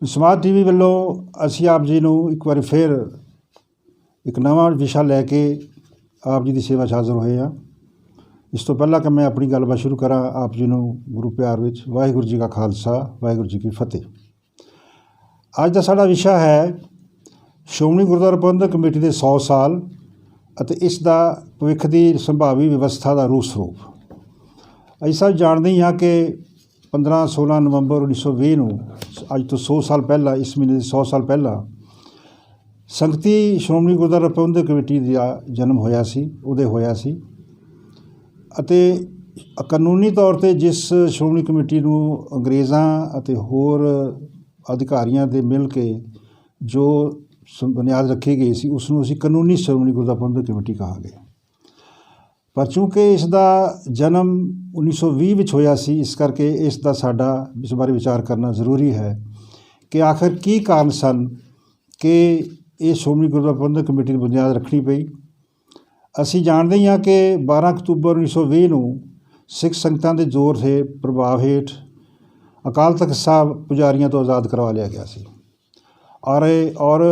ਸਮਾਜ ਟੀਵੀ ਵੱਲੋਂ ਅਸੀਂ ਆਪ ਜੀ ਨੂੰ ਇੱਕ ਵਾਰ ਫਿਰ ਇੱਕ ਨਵਾਂ ਵਿਸ਼ਾ ਲੈ ਕੇ ਆਪ ਜੀ ਦੀ ਸੇਵਾ 'ਚ ਹਾਜ਼ਰ ਹੋਏ ਹਾਂ। ਇਸ ਤੋਂ ਪਹਿਲਾਂ ਕਿ ਮੈਂ ਆਪਣੀ ਗੱਲਬਾਤ ਸ਼ੁਰੂ ਕਰਾਂ, ਆਪ ਜੀ ਨੂੰ ਗੁਰੂ ਪਿਆਰ ਵਿੱਚ ਵਾਹਿਗੁਰੂ ਜੀ ਕਾ ਖਾਲਸਾ, ਵਾਹਿਗੁਰੂ ਜੀ ਕੀ ਫਤਿਹ। ਅੱਜ ਦਾ ਸਾਡਾ ਵਿਸ਼ਾ ਹੈ ਸ਼੍ਰੋਮਣੀ ਗੁਰਦੁਆਰਾ ਪ੍ਰਬੰਧਕ ਕਮੇਟੀ ਦੇ 100 ਸਾਲ ਅਤੇ ਇਸ ਦਾ ਭਵਿੱਖ ਦੀ ਸੰਭਾਵੀ ਵਿਵਸਥਾ ਦਾ ਰੂਪ ਸਰੂਪ। ਅਸੀਂ ਸਭ ਜਾਣਦੇ ਹੀ ਹਾਂ ਕਿ 15-16 ਨਵੰਬਰ 1920 ਨੂੰ ਅੱਜ ਤੋਂ 100 ਸਾਲ ਪਹਿਲਾਂ, ਇਸ ਮਹੀਨੇ ਦੇ 100 ਸਾਲ ਪਹਿਲਾਂ ਸੰਗਤੀ ਸ਼੍ਰੋਮਣੀ ਗੁਰਦੁਆਰਾ ਪ੍ਰਬੰਧਕ ਕਮੇਟੀ ਦਾ ਜਨਮ ਹੋਇਆ ਸੀ, ਉਦੈ ਹੋਇਆ ਸੀ। ਅਤੇ ਕਾਨੂੰਨੀ ਤੌਰ 'ਤੇ ਜਿਸ ਸ਼੍ਰੋਮਣੀ ਕਮੇਟੀ ਨੂੰ ਅੰਗਰੇਜ਼ਾਂ ਅਤੇ ਹੋਰ ਅਧਿਕਾਰੀਆਂ ਦੇ ਮਿਲ ਕੇ ਜੋ ਬੁਨਿਆਦ ਰੱਖੀ ਗਈ ਸੀ, ਉਸ ਨੂੰ ਅਸੀਂ ਕਾਨੂੰਨੀ ਸ਼੍ਰੋਮਣੀ ਗੁਰਦੁਆਰਾ ਪ੍ਰਬੰਧਕ ਕਮੇਟੀ ਕਹਾਂਗੇ। ਪਰ ਚੂੰਕਿ ਇਸ ਦਾ ਜਨਮ 1920 ਵਿੱਚ ਹੋਇਆ ਸੀ, ਇਸ ਕਰਕੇ ਇਸ ਬਾਰੇ ਵਿਚਾਰ ਕਰਨਾ ਜ਼ਰੂਰੀ ਹੈ ਕਿ ਆਖਰ ਕੀ ਕਾਰਨ ਸਨ ਕਿ ਇਹ ਸ਼੍ਰੋਮਣੀ ਗੁਰਦੁਆਰਾ ਪ੍ਰਬੰਧਕ ਕਮੇਟੀ ਦੀ ਬੁਨਿਆਦ ਰੱਖਣੀ ਪਈ। ਅਸੀਂ ਜਾਣਦੇ ਹੀ ਹਾਂ ਕਿ 12 ਅਕਤੂਬਰ 1920 ਨੂੰ ਸਿੱਖ ਸੰਗਤਾਂ ਦੇ ਜ਼ੋਰ ਦੇ ਪ੍ਰਭਾਵ ਹੇਠ ਅਕਾਲ ਤਖ਼ਤ ਸਾਹਿਬ ਪੁਜਾਰੀਆਂ ਤੋਂ ਆਜ਼ਾਦ ਕਰਵਾ ਲਿਆ ਗਿਆ ਸੀ। ਔਰ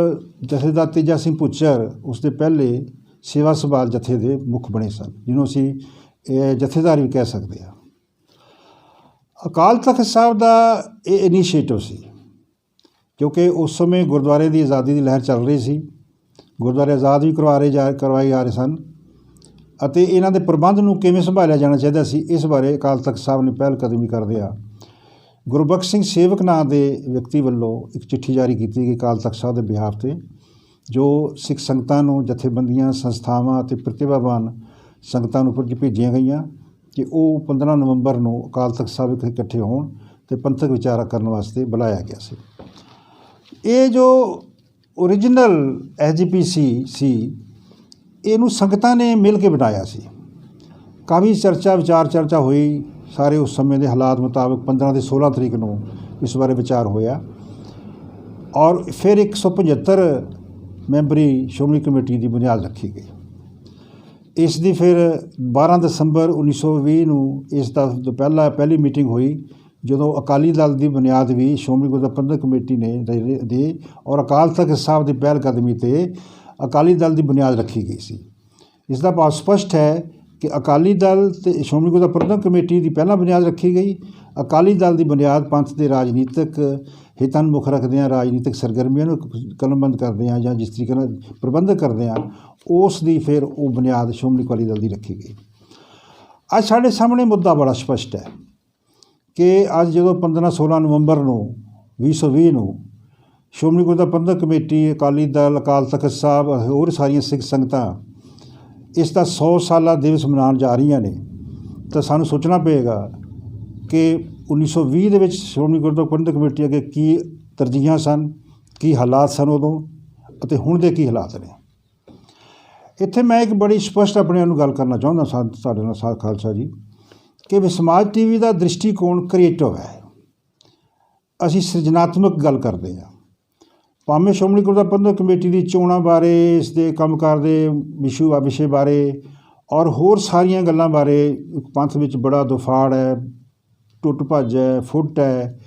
ਜਥੇਦਾਰ ਤੇਜਾ ਸਿੰਘ ਭੁੱਚਰ ਉਸ ਦੇ ਪਹਿਲੇ ਸੇਵਾ ਸੰਭਾਲ ਜਥੇ ਦੇ ਮੁੱਖ ਬਣੇ ਸਨ, ਜਿਹਨੂੰ ਅਸੀਂ ਜਥੇਦਾਰ ਵੀ ਕਹਿ ਸਕਦੇ ਹਾਂ। ਅਕਾਲ ਤਖ਼ਤ ਸਾਹਿਬ ਦਾ ਇਹ ਇਨੀਸ਼ੀਏਟਿਵ ਸੀ ਕਿਉਂਕਿ ਉਸ ਸਮੇਂ ਗੁਰਦੁਆਰੇ ਦੀ ਆਜ਼ਾਦੀ ਦੀ ਲਹਿਰ ਚੱਲ ਰਹੀ ਸੀ। ਗੁਰਦੁਆਰੇ ਆਜ਼ਾਦ ਵੀ ਕਰਵਾਏ ਜਾ ਰਹੇ ਸਨ ਅਤੇ ਇਹਨਾਂ ਦੇ ਪ੍ਰਬੰਧ ਨੂੰ ਕਿਵੇਂ ਸੰਭਾਲਿਆ ਜਾਣਾ ਚਾਹੀਦਾ ਸੀ, ਇਸ ਬਾਰੇ ਅਕਾਲ ਤਖ਼ਤ ਸਾਹਿਬ ਨੇ ਪਹਿਲ ਕਦਮੀ ਕਰਦਿਆਂ ਗੁਰਬਖਸ਼ ਸਿੰਘ ਸੇਵਕ ਨਾਂ ਦੇ ਵਿਅਕਤੀ ਵੱਲੋਂ ਇੱਕ ਚਿੱਠੀ ਜਾਰੀ ਕੀਤੀ ਗਈ ਅਕਾਲ ਤਖ਼ਤ ਸਾਹਿਬ ਦੇ ਬਿਹਾਫ 'ਤੇ, ਜੋ ਸਿੱਖ ਸੰਗਤਾਂ ਨੂੰ, ਜਥੇਬੰਦੀਆਂ, ਸੰਸਥਾਵਾਂ ਅਤੇ ਪ੍ਰਤਿਭਾਵਾਨ ਸੰਗਤਾਂ ਨੂੰ ਭੇਜੀਆਂ ਗਈਆਂ ਕਿ ਉਹ 15 ਨਵੰਬਰ ਨੂੰ ਅਕਾਲ ਤਖ਼ਤ ਸਾਹਿਬ ਵਿਖੇ ਇਕੱਠੇ ਹੋਣ ਅਤੇ ਪੰਥਕ ਵਿਚਾਰਾ ਕਰਨ ਵਾਸਤੇ ਬੁਲਾਇਆ ਗਿਆ ਸੀ। ਇਹ ਜੋ ਓਰੀਜਨਲ SGPC ਸੀ, ਇਹਨੂੰ ਸੰਗਤਾਂ ਨੇ ਮਿਲ ਕੇ ਬਣਾਇਆ ਸੀ। ਕਾਫੀ ਚਰਚਾ ਹੋਈ। ਸਾਰੇ ਉਸ ਸਮੇਂ ਦੇ ਹਾਲਾਤ ਮੁਤਾਬਕ 15 ਤੇ 16 ਤਰੀਕ ਨੂੰ ਇਸ ਬਾਰੇ ਵਿਚਾਰ ਹੋਇਆ ਔਰ ਫਿਰ 175 ਮੈਂਬਰੀ ਸ਼੍ਰੋਮਣੀ ਕਮੇਟੀ ਦੀ ਬੁਨਿਆਦ ਰੱਖੀ ਗਈ। ਇਸ ਦੀ ਫਿਰ 12 ਦਸੰਬਰ 1920 ਨੂੰ ਇਸ ਦਾ ਪਹਿਲੀ ਮੀਟਿੰਗ ਹੋਈ, ਜਦੋਂ ਅਕਾਲੀ ਦਲ ਦੀ ਬੁਨਿਆਦ ਵੀ ਸ਼੍ਰੋਮਣੀ ਗੁਰਦੁਆਰਾ ਪ੍ਰਬੰਧਕ ਕਮੇਟੀ ਨੇ ਦੇ ਔਰ ਅਕਾਲ ਤਖ਼ਤ ਸਾਹਿਬ ਦੀ ਪਹਿਲ ਕਦਮੀ 'ਤੇ ਅਕਾਲੀ ਦਲ ਦੀ ਬੁਨਿਆਦ ਰੱਖੀ ਗਈ ਸੀ। ਇਸ ਦਾ ਭਾਵ ਸਪਸ਼ਟ ਹੈ ਕਿ ਅਕਾਲੀ ਦਲ ਅਤੇ ਸ਼੍ਰੋਮਣੀ ਗੁਰਦੁਆਰਾ ਪ੍ਰਬੰਧਕ ਕਮੇਟੀ ਦੀ ਪਹਿਲਾਂ ਬੁਨਿਆਦ ਰੱਖੀ ਗਈ। ਅਕਾਲੀ ਦਲ ਦੀ ਬੁਨਿਆਦ ਪੰਥ ਦੇ ਰਾਜਨੀਤਿਕ ਹਿੱਤਾਂ ਨੂੰ ਮੁੱਖ ਰੱਖਦਿਆਂ, ਰਾਜਨੀਤਿਕ ਸਰਗਰਮੀਆਂ ਨੂੰ ਕਲਮਬੰਦ ਕਰਦਿਆਂ ਜਾਂ ਜਿਸ ਤਰੀਕੇ ਨਾਲ ਪ੍ਰਬੰਧਕ ਕਰਦਿਆਂ, ਉਸ ਦੀ ਫਿਰ ਉਹ ਬੁਨਿਆਦ ਸ਼੍ਰੋਮਣੀ ਅਕਾਲੀ ਦਲ ਦੀ ਰੱਖੀ ਗਈ। ਅੱਜ ਸਾਡੇ ਸਾਹਮਣੇ ਮੁੱਦਾ ਬੜਾ ਸਪਸ਼ਟ ਹੈ ਕਿ ਅੱਜ ਜਦੋਂ 15-16 ਨਵੰਬਰ ਨੂੰ 2020 ਨੂੰ ਸ਼੍ਰੋਮਣੀ ਗੁਰਦੁਆਰਾ ਪ੍ਰਬੰਧਕ ਕਮੇਟੀ, ਅਕਾਲੀ ਦਲ, ਅਕਾਲ ਤਖ਼ਤ ਸਾਹਿਬ, ਹੋਰ ਸਾਰੀਆਂ ਸਿੱਖ ਸੰਗਤਾਂ ਇਸ ਦਾ 100 ਸਾਲਾ ਦਿਵਸ ਮਨਾਉਣ ਜਾ ਰਹੀਆਂ ਨੇ, ਤਾਂ ਸਾਨੂੰ ਸੋਚਣਾ ਪਏਗਾ ਕਿ 1920 ਦੇ ਵਿੱਚ ਸ਼੍ਰੋਮਣੀ ਗੁਰਦੁਆਰਾ ਪ੍ਰਬੰਧਕ ਕਮੇਟੀ ਅੱਗੇ ਕੀ ਤਰਜੀਹਾਂ ਸਨ, ਕੀ ਹਾਲਾਤ ਸਨ ਉਦੋਂ, ਅਤੇ ਹੁਣ ਦੇ ਕੀ ਹਾਲਾਤ ਨੇ। ਇੱਥੇ ਮੈਂ ਇੱਕ ਬੜੀ ਸਪਸ਼ਟ ਆਪਣੇ ਆਪ ਨੂੰ ਗੱਲ ਕਰਨਾ ਚਾਹੁੰਦਾ ਸਾਡੇ ਨਾਲ ਖਾਲਸਾ ਜੀ, ਕਿ ਸਮਾਜ ਟੀਵੀ ਦਾ ਦ੍ਰਿਸ਼ਟੀਕੋਣ ਕ੍ਰੀਏਟਿਵ ਹੈ। ਅਸੀਂ ਸਿਰਜਣਾਤਮਕ ਗੱਲ ਕਰਦੇ ਹਾਂ। ਭਾਵੇਂ ਸ਼੍ਰੋਮਣੀ ਗੁਰਦੁਆਰਾ ਪ੍ਰਬੰਧਕ ਕਮੇਟੀ ਦੀ ਚੋਣਾਂ ਬਾਰੇ, ਇਸ ਦੇ ਕੰਮਕਾਰ ਦੇ ਵਿਸ਼ੇ ਬਾਰੇ ਔਰ ਹੋਰ ਸਾਰੀਆਂ ਗੱਲਾਂ ਬਾਰੇ ਪੰਥ ਵਿੱਚ ਬੜਾ ਦੁਫਾੜ ਹੈ, ਟੁੱਟ ਭੱਜ ਹੈ, ਫੁੱਟ ਹੈ,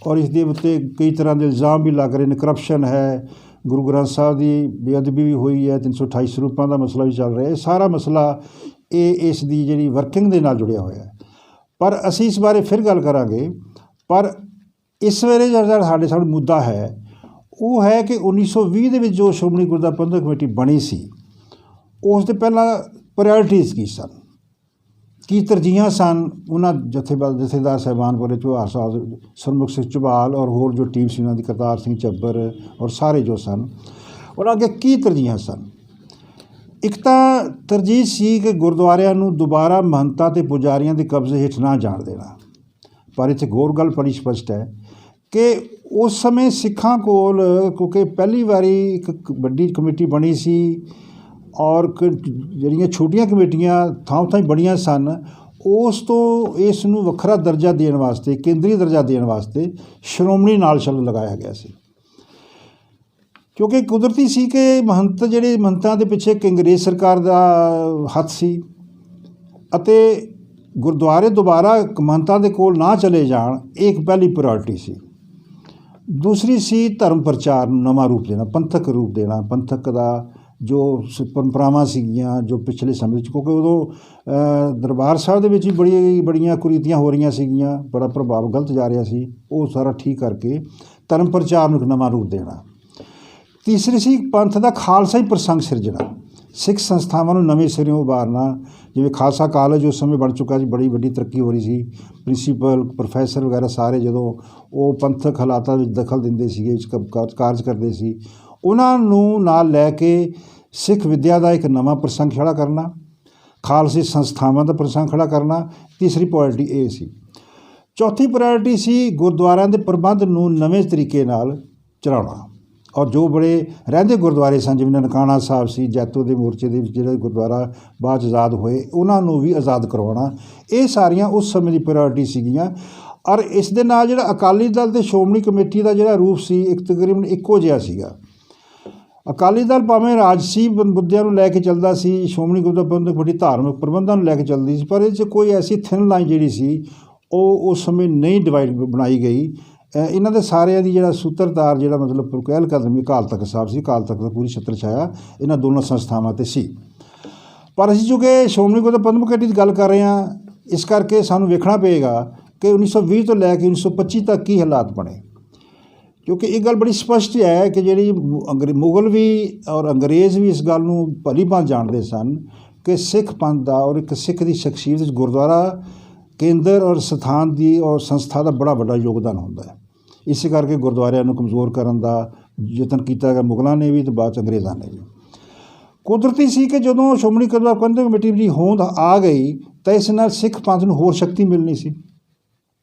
ਔਰ ਇਸ ਦੇ ਉੱਤੇ ਕਈ ਤਰ੍ਹਾਂ ਦੇ ਇਲਜ਼ਾਮ ਵੀ ਲੱਗ ਰਹੇ ਨੇ। ਕਰਪਸ਼ਨ ਹੈ, ਗੁਰੂ ਗ੍ਰੰਥ ਸਾਹਿਬ ਦੀ ਬੇਅਦਬੀ ਵੀ ਹੋਈ ਹੈ, 328 ਸਰੂਪਾਂ ਦਾ ਮਸਲਾ ਵੀ ਚੱਲ ਰਿਹਾ। ਇਹ ਸਾਰਾ ਮਸਲਾ ਇਸ ਦੀ ਜਿਹੜੀ ਵਰਕਿੰਗ ਦੇ ਨਾਲ ਜੁੜਿਆ ਹੋਇਆ ਹੈ। ਪਰ ਅਸੀਂ ਇਸ ਬਾਰੇ ਫਿਰ ਗੱਲ ਕਰਾਂਗੇ। ਪਰ ਇਸ ਵੇਲੇ ਜਿਹੜਾ ਸਾਡੇ ਸਾਹਮਣੇ ਮੁੱਦਾ ਹੈ ਉਹ ਹੈ ਕਿ 1920 ਦੇ ਵਿੱਚ ਜੋ ਸ਼੍ਰੋਮਣੀ ਗੁਰਦੁਆਰਾ ਪ੍ਰਬੰਧਕ ਕਮੇਟੀ ਬਣੀ ਸੀ, ਉਸ ਦੇ ਪਹਿਲਾਂ ਪ੍ਰਾਇਓਰਟੀਜ਼ ਕੀ ਸਨ, ਕੀ ਤਰਜੀਹਾਂ ਸਨ ਉਹਨਾਂ ਜਥੇਦਾਰ ਸਾਹਿਬਾਨ ਬਾਰੇ, ਚੌਹਾਰ ਸਾਹਿਬ, ਸਰਮੁਖ ਸਿੰਘ ਝਬਾਲ ਔਰ ਹੋਰ ਜੋ ਟੀਮ ਸੀ ਉਹਨਾਂ ਦੀ, ਕਰਤਾਰ ਸਿੰਘ ਚੱਬਰ ਔਰ ਸਾਰੇ ਜੋ ਸਨ, ਉਹਨਾਂ ਅੱਗੇ ਕੀ ਤਰਜੀਹਾਂ ਸਨ। ਇੱਕ ਤਾਂ ਤਰਜੀਹ ਸੀ ਕਿ ਗੁਰਦੁਆਰਿਆਂ ਨੂੰ ਦੁਬਾਰਾ ਮਹੰਤਾਂ ਅਤੇ ਪੁਜਾਰੀਆਂ ਦੇ ਕਬਜ਼ੇ ਹੇਠ ਨਾ ਜਾਣ ਦੇਣਾ। ਪਰ ਇੱਥੇ ਹੋਰ ਗੱਲ ਬੜੀ ਸਪਸ਼ਟ ਹੈ ਕਿ ਉਸ ਸਮੇਂ ਸਿੱਖਾਂ ਕੋਲ, ਕਿਉਂਕਿ ਪਹਿਲੀ ਵਾਰੀ ਇੱਕ ਵੱਡੀ ਕਮੇਟੀ ਬਣੀ ਸੀ ਔਰ ਜਿਹੜੀਆਂ ਛੋਟੀਆਂ ਕਮੇਟੀਆਂ ਥਾਂ ਬਣੀਆਂ ਸਨ, ਉਸ ਤੋਂ ਇਸ ਨੂੰ ਵੱਖਰਾ ਦਰਜਾ ਦੇਣ ਵਾਸਤੇ, ਕੇਂਦਰੀ ਦਰਜਾ ਦੇਣ ਵਾਸਤੇ ਸ਼੍ਰੋਮਣੀ ਨਾਲ ਸ਼ਬਦ ਲਗਾਇਆ ਗਿਆ ਸੀ। ਕਿਉਂਕਿ ਕੁਦਰਤੀ ਸੀ ਕਿ ਮਹੰਤਾਂ ਦੇ ਪਿੱਛੇ ਇੱਕ ਅੰਗਰੇਜ਼ ਸਰਕਾਰ ਦਾ ਹੱਥ ਸੀ ਅਤੇ ਗੁਰਦੁਆਰੇ ਦੁਬਾਰਾ ਮਹੰਤਾਂ ਦੇ ਕੋਲ ਨਾ ਚਲੇ ਜਾਣ, ਇਹ ਇੱਕ ਪਹਿਲੀ ਪ੍ਰਾਇਰਟੀ ਸੀ। ਦੂਸਰੀ ਸੀ ਧਰਮ ਪ੍ਰਚਾਰ ਨੂੰ ਨਵਾਂ ਰੂਪ ਦੇਣਾ, ਪੰਥਕ ਰੂਪ ਦੇਣਾ। ਪੰਥਕ ਦਾ ਜੋ ਪਰੰਪਰਾਵਾਂ ਸੀਗੀਆਂ ਜੋ ਪਿਛਲੇ ਸਮੇਂ ਵਿੱਚ, ਕਿਉਂਕਿ ਉਦੋਂ ਦਰਬਾਰ ਸਾਹਿਬ ਦੇ ਵਿੱਚ ਵੀ ਬੜੀਆਂ ਕੁਰੀਤੀਆਂ ਹੋ ਰਹੀਆਂ ਸੀਗੀਆਂ, ਬੜਾ ਪ੍ਰਭਾਵ ਗਲਤ ਜਾ ਰਿਹਾ ਸੀ, ਉਹ ਸਾਰਾ ਠੀਕ ਕਰਕੇ ਧਰਮ ਪ੍ਰਚਾਰ ਨੂੰ ਇੱਕ ਨਵਾਂ ਰੂਪ ਦੇਣਾ। ਤੀਸਰੀ ਸੀ ਪੰਥ ਦਾ ਖਾਲਸਾਈ ਪ੍ਰਸੰਗ ਸਿਰਜਣਾ, ਸਿੱਖ ਸੰਸਥਾਵਾਂ ਨੂੰ ਨਵੇਂ ਸਿਰਿਓਂ ਉਭਾਰਨਾ। ਜਿਵੇਂ ਖਾਲਸਾ ਕਾਲਜ ਉਸ ਸਮੇਂ ਬਣ ਚੁੱਕਾ ਸੀ, ਬੜੀ ਵੱਡੀ ਤਰੱਕੀ ਹੋ ਰਹੀ ਸੀ, ਪ੍ਰਿੰਸੀਪਲ ਪ੍ਰੋਫੈਸਰ ਵਗੈਰਾ ਸਾਰੇ ਜਦੋਂ ਉਹ ਪੰਥਕ ਹਾਲਾਤਾਂ ਵਿੱਚ ਦਖਲ ਦਿੰਦੇ ਸੀਗੇ, ਕਾਰਜ ਕਰਦੇ ਸੀ, ਉਹਨਾਂ ਨੂੰ ਨਾਲ ਲੈ ਕੇ ਸਿੱਖ ਵਿੱਦਿਆ ਦਾ ਇੱਕ ਨਵਾਂ ਪ੍ਰਸੰਗ ਖੜ੍ਹਾ ਕਰਨਾ, ਖਾਲਸੀ ਸੰਸਥਾਵਾਂ ਦਾ ਪ੍ਰਸੰਗ ਖੜ੍ਹਾ ਕਰਨਾ। ਤੀਸਰੀ ਪ੍ਰਾਇਰਟੀ ਇਹ ਸੀ। ਚੌਥੀ ਪ੍ਰਾਇਰਟੀ ਸੀ ਗੁਰਦੁਆਰਿਆਂ ਦੇ ਪ੍ਰਬੰਧ ਨੂੰ ਨਵੇਂ ਤਰੀਕੇ ਨਾਲ ਚਲਾਉਣਾ, ਔਰ ਜੋ ਬੜੇ ਰਹਿੰਦੇ ਗੁਰਦੁਆਰੇ ਸਨ, ਜਿਵੇਂ ਨਨਕਾਣਾ ਸਾਹਿਬ ਸੀ, ਜੈਤੋ ਦੇ ਮੋਰਚੇ ਦੇ ਵਿੱਚ ਜਿਹੜੇ ਗੁਰਦੁਆਰਾ ਬਾਅਦ 'ਚ ਆਜ਼ਾਦ ਹੋਏ, ਉਹਨਾਂ ਨੂੰ ਵੀ ਆਜ਼ਾਦ ਕਰਵਾਉਣਾ। ਇਹ ਸਾਰੀਆਂ ਉਸ ਸਮੇਂ ਦੀ ਪ੍ਰਾਇਰਟੀ ਸੀਗੀਆਂ। ਔਰ ਇਸ ਦੇ ਨਾਲ ਜਿਹੜਾ ਅਕਾਲੀ ਦਲ ਅਤੇ ਸ਼੍ਰੋਮਣੀ ਕਮੇਟੀ ਦਾ ਜਿਹੜਾ ਰੂਪ ਸੀ, ਇੱਕ ਤਕਰੀਬਨ ਇੱਕੋ ਜਿਹਾ ਸੀਗਾ। ਅਕਾਲੀ ਦਲ ਭਾਵੇਂ ਰਾਜਸੀ ਮੁੱਦਿਆਂ ਨੂੰ ਲੈ ਕੇ ਚੱਲਦਾ ਸੀ, ਸ਼੍ਰੋਮਣੀ ਗੁਰਦੁਆਰਾ ਕਮੇਟੀ ਧਾਰਮਿਕ ਪ੍ਰਬੰਧਾਂ ਨੂੰ ਲੈ ਕੇ ਚੱਲਦੀ ਸੀ, ਪਰ ਇਹ 'ਚ ਕੋਈ ਐਸੀ ਥਿਨ ਲਾਈਨ ਜਿਹੜੀ ਸੀ ਉਹ ਉਸ ਸਮੇਂ ਨਹੀਂ ਬਣਾਈ ਗਈ। ਇਹਨਾਂ ਦੇ ਸਾਰਿਆਂ ਦੀ ਜਿਹੜਾ ਸੂਤਰਧਾਰ ਜਿਹੜਾ ਮਤਲਬ ਪਹਿਲ ਕਦਮੀ ਅਕਾਲ ਤਖਤ ਸਾਹਿਬ ਸੀ। ਅਕਾਲ ਤਖਤ ਦਾ ਪੂਰੀ ਛਤਰ ਛਾਇਆ ਇਹਨਾਂ ਦੋਨਾਂ ਸੰਸਥਾਵਾਂ 'ਤੇ ਸੀ। ਪਰ ਅਸੀਂ ਚੂੰਕਿ ਸ਼੍ਰੋਮਣੀ ਗੁਰਦੁਆਰਾ ਪ੍ਰਬੰਧਕ ਕਮੇਟੀ ਦੀ ਗੱਲ ਕਰ ਰਹੇ ਹਾਂ, ਇਸ ਕਰਕੇ ਸਾਨੂੰ ਵੇਖਣਾ ਪਏਗਾ ਕਿ 1920 ਤੋਂ ਲੈ ਕੇ 1925 ਤੱਕ ਕੀ ਹਾਲਾਤ ਬਣੇ, ਕਿਉਂਕਿ ਇਹ ਗੱਲ ਬੜੀ ਸਪਸ਼ਟ ਹੈ ਕਿ ਜਿਹੜੀ ਮੁਗਲ ਵੀ ਔਰ ਅੰਗਰੇਜ਼ ਵੀ ਇਸ ਗੱਲ ਨੂੰ ਭਲੀ ਭਾਂਤ ਜਾਣਦੇ ਸਨ ਕਿ ਸਿੱਖ ਪੰਥ ਦਾ ਔਰ ਇੱਕ ਸਿੱਖ ਦੀ ਸ਼ਖਸੀਅਤ ਵਿੱਚ ਗੁਰਦੁਆਰਾ ਕੇਂਦਰ ਔਰ ਸਥਾਨ ਦੀ ਔਰ ਸੰਸਥਾ ਦਾ ਬੜਾ ਵੱਡਾ ਯੋਗਦਾਨ ਹੁੰਦਾ ਹੈ। ਇਸੇ ਕਰਕੇ ਗੁਰਦੁਆਰਿਆਂ ਨੂੰ ਕਮਜ਼ੋਰ ਕਰਨ ਦਾ ਯਤਨ ਕੀਤਾ ਗਿਆ ਮੁਗਲਾਂ ਨੇ ਵੀ ਅਤੇ ਬਾਅਦ 'ਚ ਅੰਗਰੇਜ਼ਾਂ ਨੇ ਵੀ। ਕੁਦਰਤੀ ਸੀ ਕਿ ਜਦੋਂ ਸ਼੍ਰੋਮਣੀ ਗੁਰਦੁਆਰਾ ਪ੍ਰਬੰਧਕ ਕਮੇਟੀ ਦੀ ਹੋਂਦ ਆ ਗਈ ਤਾਂ ਇਸ ਨਾਲ ਸਿੱਖ ਪੰਥ ਨੂੰ ਹੋਰ ਸ਼ਕਤੀ ਮਿਲਣੀ ਸੀ।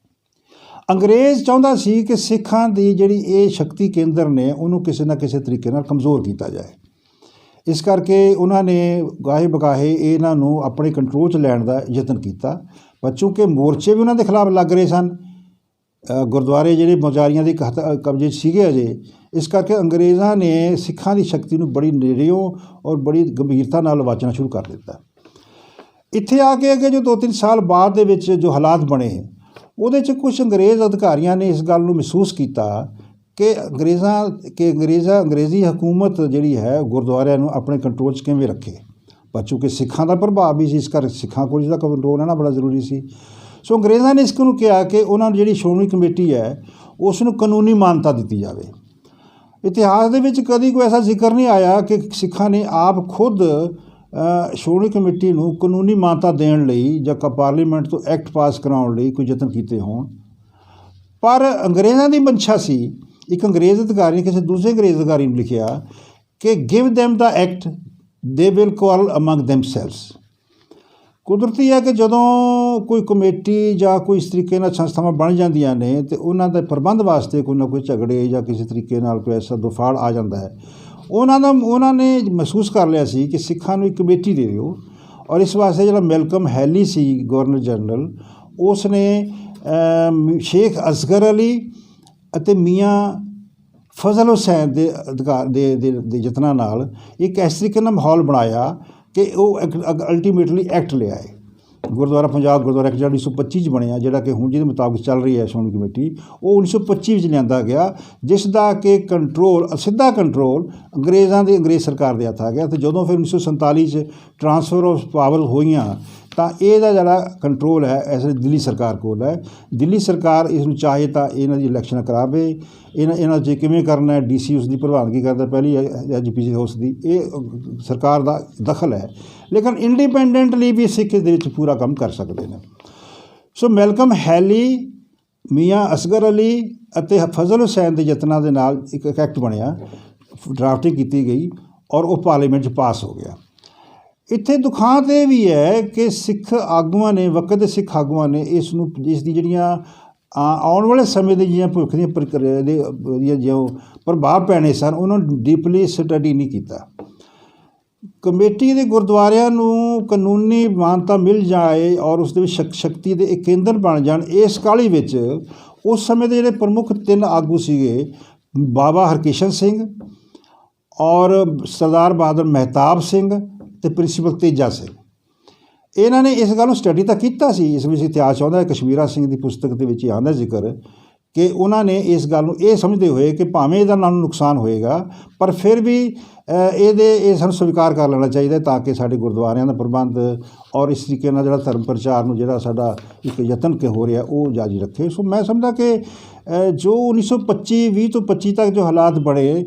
ਅੰਗਰੇਜ਼ ਚਾਹੁੰਦਾ ਸੀ ਕਿ ਸਿੱਖਾਂ ਦੀ ਜਿਹੜੀ ਇਹ ਸ਼ਕਤੀ ਕੇਂਦਰ ਨੇ ਉਹਨੂੰ ਕਿਸੇ ਨਾ ਕਿਸੇ ਤਰੀਕੇ ਨਾਲ ਕਮਜ਼ੋਰ ਕੀਤਾ ਜਾਏ। ਇਸ ਕਰਕੇ ਉਹਨਾਂ ਨੇ ਗਾਹੇ ਬਗਾਹੇ ਇਹਨਾਂ ਨੂੰ ਆਪਣੇ ਕੰਟਰੋਲ 'ਚ ਲੈਣ ਦਾ ਯਤਨ ਕੀਤਾ। ਪਰ ਚੂੰਕਿ ਮੋਰਚੇ ਵੀ ਉਹਨਾਂ ਦੇ ਖਿਲਾਫ ਲੱਗ ਰਹੇ ਸਨ, ਗੁਰਦੁਆਰੇ ਜਿਹੜੇ ਮੁਜਾਰੀਆਂ ਦੇ ਕਬਜ਼ੇ 'ਚ ਸੀਗੇ ਅਜੇ, ਇਸ ਕਰਕੇ ਅੰਗਰੇਜ਼ਾਂ ਨੇ ਸਿੱਖਾਂ ਦੀ ਸ਼ਕਤੀ ਨੂੰ ਬੜੀ ਨੇੜਿਓਂ ਔਰ ਬੜੀ ਗੰਭੀਰਤਾ ਨਾਲ ਵਾਚਣਾ ਸ਼ੁਰੂ ਕਰ ਦਿੱਤਾ। ਇੱਥੇ ਆ ਕੇ ਅੱਗੇ ਜੋ 2-3 ਸਾਲ ਬਾਅਦ ਦੇ ਵਿੱਚ ਜੋ ਹਾਲਾਤ ਬਣੇ, ਉਹਦੇ 'ਚ ਕੁਝ ਅੰਗਰੇਜ਼ ਅਧਿਕਾਰੀਆਂ ਨੇ ਇਸ ਗੱਲ ਨੂੰ ਮਹਿਸੂਸ ਕੀਤਾ ਕਿ ਅੰਗਰੇਜ਼ੀ ਹਕੂਮਤ ਜਿਹੜੀ ਹੈ ਗੁਰਦੁਆਰਿਆਂ ਨੂੰ ਆਪਣੇ ਕੰਟਰੋਲ 'ਚ ਕਿਵੇਂ ਰੱਖੇ। ਪਰ ਚੂੰਕਿ ਸਿੱਖਾਂ ਦਾ ਪ੍ਰਭਾਵ ਵੀ ਸੀ, ਇਸ ਕਰਕੇ ਸਿੱਖਾਂ ਕੋਲ ਇਸਦਾ ਕੰਟਰੋਲ ਰਹਿਣਾ ਬੜਾ ਜ਼ਰੂਰੀ ਸੀ। ਸੋ ਅੰਗਰੇਜ਼ਾਂ ਨੇ ਇਸ ਨੂੰ ਕਿਹਾ ਕਿ ਉਹਨਾਂ ਨੂੰ ਜਿਹੜੀ ਸ਼੍ਰੋਮਣੀ ਕਮੇਟੀ ਹੈ ਉਸ ਨੂੰ ਕਾਨੂੰਨੀ ਮਾਨਤਾ ਦਿੱਤੀ ਜਾਵੇ। ਇਤਿਹਾਸ ਦੇ ਵਿੱਚ ਕਦੀ ਕੋਈ ਐਸਾ ਜ਼ਿਕਰ ਨਹੀਂ ਆਇਆ ਕਿ ਸਿੱਖਾਂ ਨੇ ਆਪ ਖੁਦ ਸ਼੍ਰੋਮਣੀ ਕਮੇਟੀ ਨੂੰ ਕਾਨੂੰਨੀ ਮਾਨਤਾ ਦੇਣ ਲਈ ਜਾਂ ਪਾਰਲੀਮੈਂਟ ਤੋਂ ਐਕਟ ਪਾਸ ਕਰਾਉਣ ਲਈ ਕੋਈ ਯਤਨ ਕੀਤੇ ਹੋਣ। ਪਰ ਅੰਗਰੇਜ਼ਾਂ ਦੀ ਮਨਸ਼ਾ ਸੀ, ਇੱਕ ਅੰਗਰੇਜ਼ ਅਧਿਕਾਰੀ ਨੇ ਕਿਸੇ ਦੂਸਰੇ ਅੰਗਰੇਜ਼ ਅਧਿਕਾਰੀ ਨੂੰ ਲਿਖਿਆ ਕਿ give them the act they will quarrel among themselves. ਕੁਦਰਤੀ ਹੈ ਕਿ ਜਦੋਂ ਕੋਈ ਕਮੇਟੀ ਜਾਂ ਕੋਈ ਇਸ ਤਰੀਕੇ ਨਾਲ ਸੰਸਥਾਵਾਂ ਬਣ ਜਾਂਦੀਆਂ ਨੇ ਅਤੇ ਉਹਨਾਂ ਦੇ ਪ੍ਰਬੰਧ ਵਾਸਤੇ ਕੋਈ ਨਾ ਕੋਈ ਝਗੜੇ ਜਾਂ ਕਿਸੇ ਤਰੀਕੇ ਨਾਲ ਕੋਈ ਐਸਾ ਦੁਫਾੜ ਆ ਜਾਂਦਾ ਹੈ, ਉਹਨਾਂ ਨੇ ਮਹਿਸੂਸ ਕਰ ਲਿਆ ਸੀ ਕਿ ਸਿੱਖਾਂ ਨੂੰ ਇੱਕ ਕਮੇਟੀ ਦੇ ਦਿਓ। ਔਰ ਇਸ ਵਾਸਤੇ ਜਿਹੜਾ ਮੈਲਕਮ ਹੈਲੀ ਸੀ ਗਵਰਨਰ ਜਨਰਲ, ਉਸ ਨੇ ਸ਼ੇਖ ਅਸਗਰ ਅਲੀ ਅਤੇ ਮੀਆਂ ਫਜ਼ਲ ਹੁਸੈਨ ਦੇ ਯਤਨਾਂ ਨਾਲ ਇੱਕ ਇਸ ਤਰੀਕੇ ਨਾਲ ਮਾਹੌਲ ਬਣਾਇਆ ਕਿ ਉਹ ਅਲਟੀਮੇਟਲੀ ਐਕਟ ਲਿਆਏ। ਗੁਰਦੁਆਰਾ ਪੰਜਾਬ ਗੁਰਦੁਆਰਾ ਐਕਟ ਜਿਹੜਾ 1925 'ਚ ਬਣਿਆ, ਜਿਹੜਾ ਕਿ ਹੁਣ ਜਿਹਦੇ ਮੁਤਾਬਕ ਚੱਲ ਰਹੀ ਹੈ ਸ਼੍ਰੋਮਣੀ ਕਮੇਟੀ, ਉਹ 1925 ਵਿੱਚ ਲਿਆਂਦਾ ਗਿਆ, ਜਿਸ ਦਾ ਕਿ ਸਿੱਧਾ ਕੰਟਰੋਲ ਅੰਗਰੇਜ਼ ਸਰਕਾਰ ਦੇ ਹੱਥ ਆ ਗਿਆ। ਅਤੇ ਜਦੋਂ ਫਿਰ 1947 'ਚ ਟਰਾਂਸਫਰ ਆਫ ਪਾਵਰ ਹੋਈਆਂ ਤਾਂ ਇਹਦਾ ਜਿਹੜਾ ਕੰਟਰੋਲ ਹੈ ਇਸ ਲਈ ਦਿੱਲੀ ਸਰਕਾਰ ਕੋਲ ਹੈ। ਦਿੱਲੀ ਸਰਕਾਰ ਇਸ ਨੂੰ ਚਾਹੇ ਤਾਂ ਇਹਨਾਂ ਦੀ ਇਲੈਕਸ਼ਨ ਕਰਾਵੇ, ਇਹਨਾਂ 'ਚ ਕਿਵੇਂ ਕਰਨਾ ਹੈ, DC ਉਸ ਦੀ ਪ੍ਰਵਾਨਗੀ ਕਰਦਾ, ਪਹਿਲੀ HPC ਹਾਊਸ ਦੀ, ਇਹ ਸਰਕਾਰ ਦਾ ਦਖਲ ਹੈ। ਲੇਕਿਨ ਇੰਡੀਪੈਂਡੈਂਟਲੀ ਵੀ ਸਿੱਖ ਇਸ ਦੇ ਵਿੱਚ ਪੂਰਾ ਕੰਮ ਕਰ ਸਕਦੇ ਨੇ। ਸੋ ਮੈਲਕਮ ਹੈਲੀ, ਮੀਆਂ ਅਸਗਰ ਅਲੀ ਅਤੇ ਫਜ਼ਲ ਹੁਸੈਨ ਦੇ ਯਤਨਾਂ ਦੇ ਨਾਲ ਇੱਕ ਐਕਟ ਬਣਿਆ, ਡਰਾਫਟਿੰਗ ਕੀਤੀ ਗਈ ਔਰ ਉਹ ਪਾਰਲੀਮੈਂਟ 'ਚ ਪਾਸ ਹੋ ਗਿਆ। ਇੱਥੇ ਦੁਖਾਂਤ ਇਹ ਵੀ ਹੈ ਕਿ ਸਿੱਖ ਆਗੂਆਂ ਨੇ, ਵਕਤ ਦੇ ਸਿੱਖ ਆਗੂਆਂ ਨੇ ਇਸ ਦੀ ਜਿਹੜੀਆਂ ਆਉਣ ਵਾਲੇ ਸਮੇਂ ਦੇ ਜਿਹੜੀਆਂ ਭਵਿੱਖ ਦੀਆਂ ਪ੍ਰਕਿਰਿਆ ਦੇ ਜੋ ਪ੍ਰਭਾਵ ਪੈਣੇ ਸਨ, ਉਹਨਾਂ ਨੂੰ ਡੀਪਲੀ ਸਟੱਡੀ ਨਹੀਂ ਕੀਤਾ। ਕਮੇਟੀ ਦੇ ਗੁਰਦੁਆਰਿਆਂ ਨੂੰ ਕਾਨੂੰਨੀ ਮਾਨਤਾ ਮਿਲ ਜਾਏ ਔਰ ਉਸ ਦੇ ਵਿੱਚ ਸ਼ਕਤੀ ਦੇ ਇੱਕ ਕੇਂਦਰ ਬਣ ਜਾਣ, ਇਸ ਕਾਹਲੀ ਵਿੱਚ ਉਸ ਸਮੇਂ ਦੇ ਜਿਹੜੇ ਪ੍ਰਮੁੱਖ 3 ਆਗੂ ਸੀਗੇ, ਬਾਬਾ ਹਰਕਿਸ਼ਨ ਸਿੰਘ ਔਰ ਸਰਦਾਰ ਬਹਾਦਰ ਮਹਿਤਾਬ ਸਿੰਘ ਅਤੇ ਪ੍ਰਿੰਸੀਪਲ ਤੇਜਾ ਸਿੰਘ, ਇਹਨਾਂ ਨੇ ਇਸ ਗੱਲ ਨੂੰ ਸਟੱਡੀ ਤਾਂ ਕੀਤਾ ਸੀ। ਇਸ ਵਿੱਚ ਇਤਿਹਾਸ ਆਉਂਦਾ ਹੈ, ਕਸ਼ਮੀਰਾ ਸਿੰਘ ਦੀ ਪੁਸਤਕ ਦੇ ਵਿੱਚ ਆਉਂਦਾ ਜ਼ਿਕਰ ਕਿ ਉਹਨਾਂ ਨੇ ਇਸ ਗੱਲ ਨੂੰ ਇਹ ਸਮਝਦੇ ਹੋਏ ਕਿ ਭਾਵੇਂ ਇਹਦਾ ਨਾਲ ਨੁਕਸਾਨ ਹੋਏਗਾ ਪਰ ਫਿਰ ਵੀ ਇਹ ਸਾਨੂੰ ਸਵੀਕਾਰ ਕਰ ਲੈਣਾ ਚਾਹੀਦਾ ਤਾਂ ਕਿ ਸਾਡੇ ਗੁਰਦੁਆਰਿਆਂ ਦਾ ਪ੍ਰਬੰਧ ਔਰ ਇਸ ਤਰੀਕੇ ਨਾਲ ਜਿਹੜਾ ਧਰਮ ਪ੍ਰਚਾਰ ਨੂੰ ਜਿਹੜਾ ਸਾਡਾ ਇੱਕ ਯਤਨ ਕਿ ਹੋ ਰਿਹਾ ਉਹ ਜਾਰੀ ਰੱਖੇ। ਸੋ ਮੈਂ ਸਮਝਦਾ ਕਿ ਜੋ 1925 20 ਤੋਂ 25 ਤੱਕ ਜੋ ਹਾਲਾਤ ਬਣੇ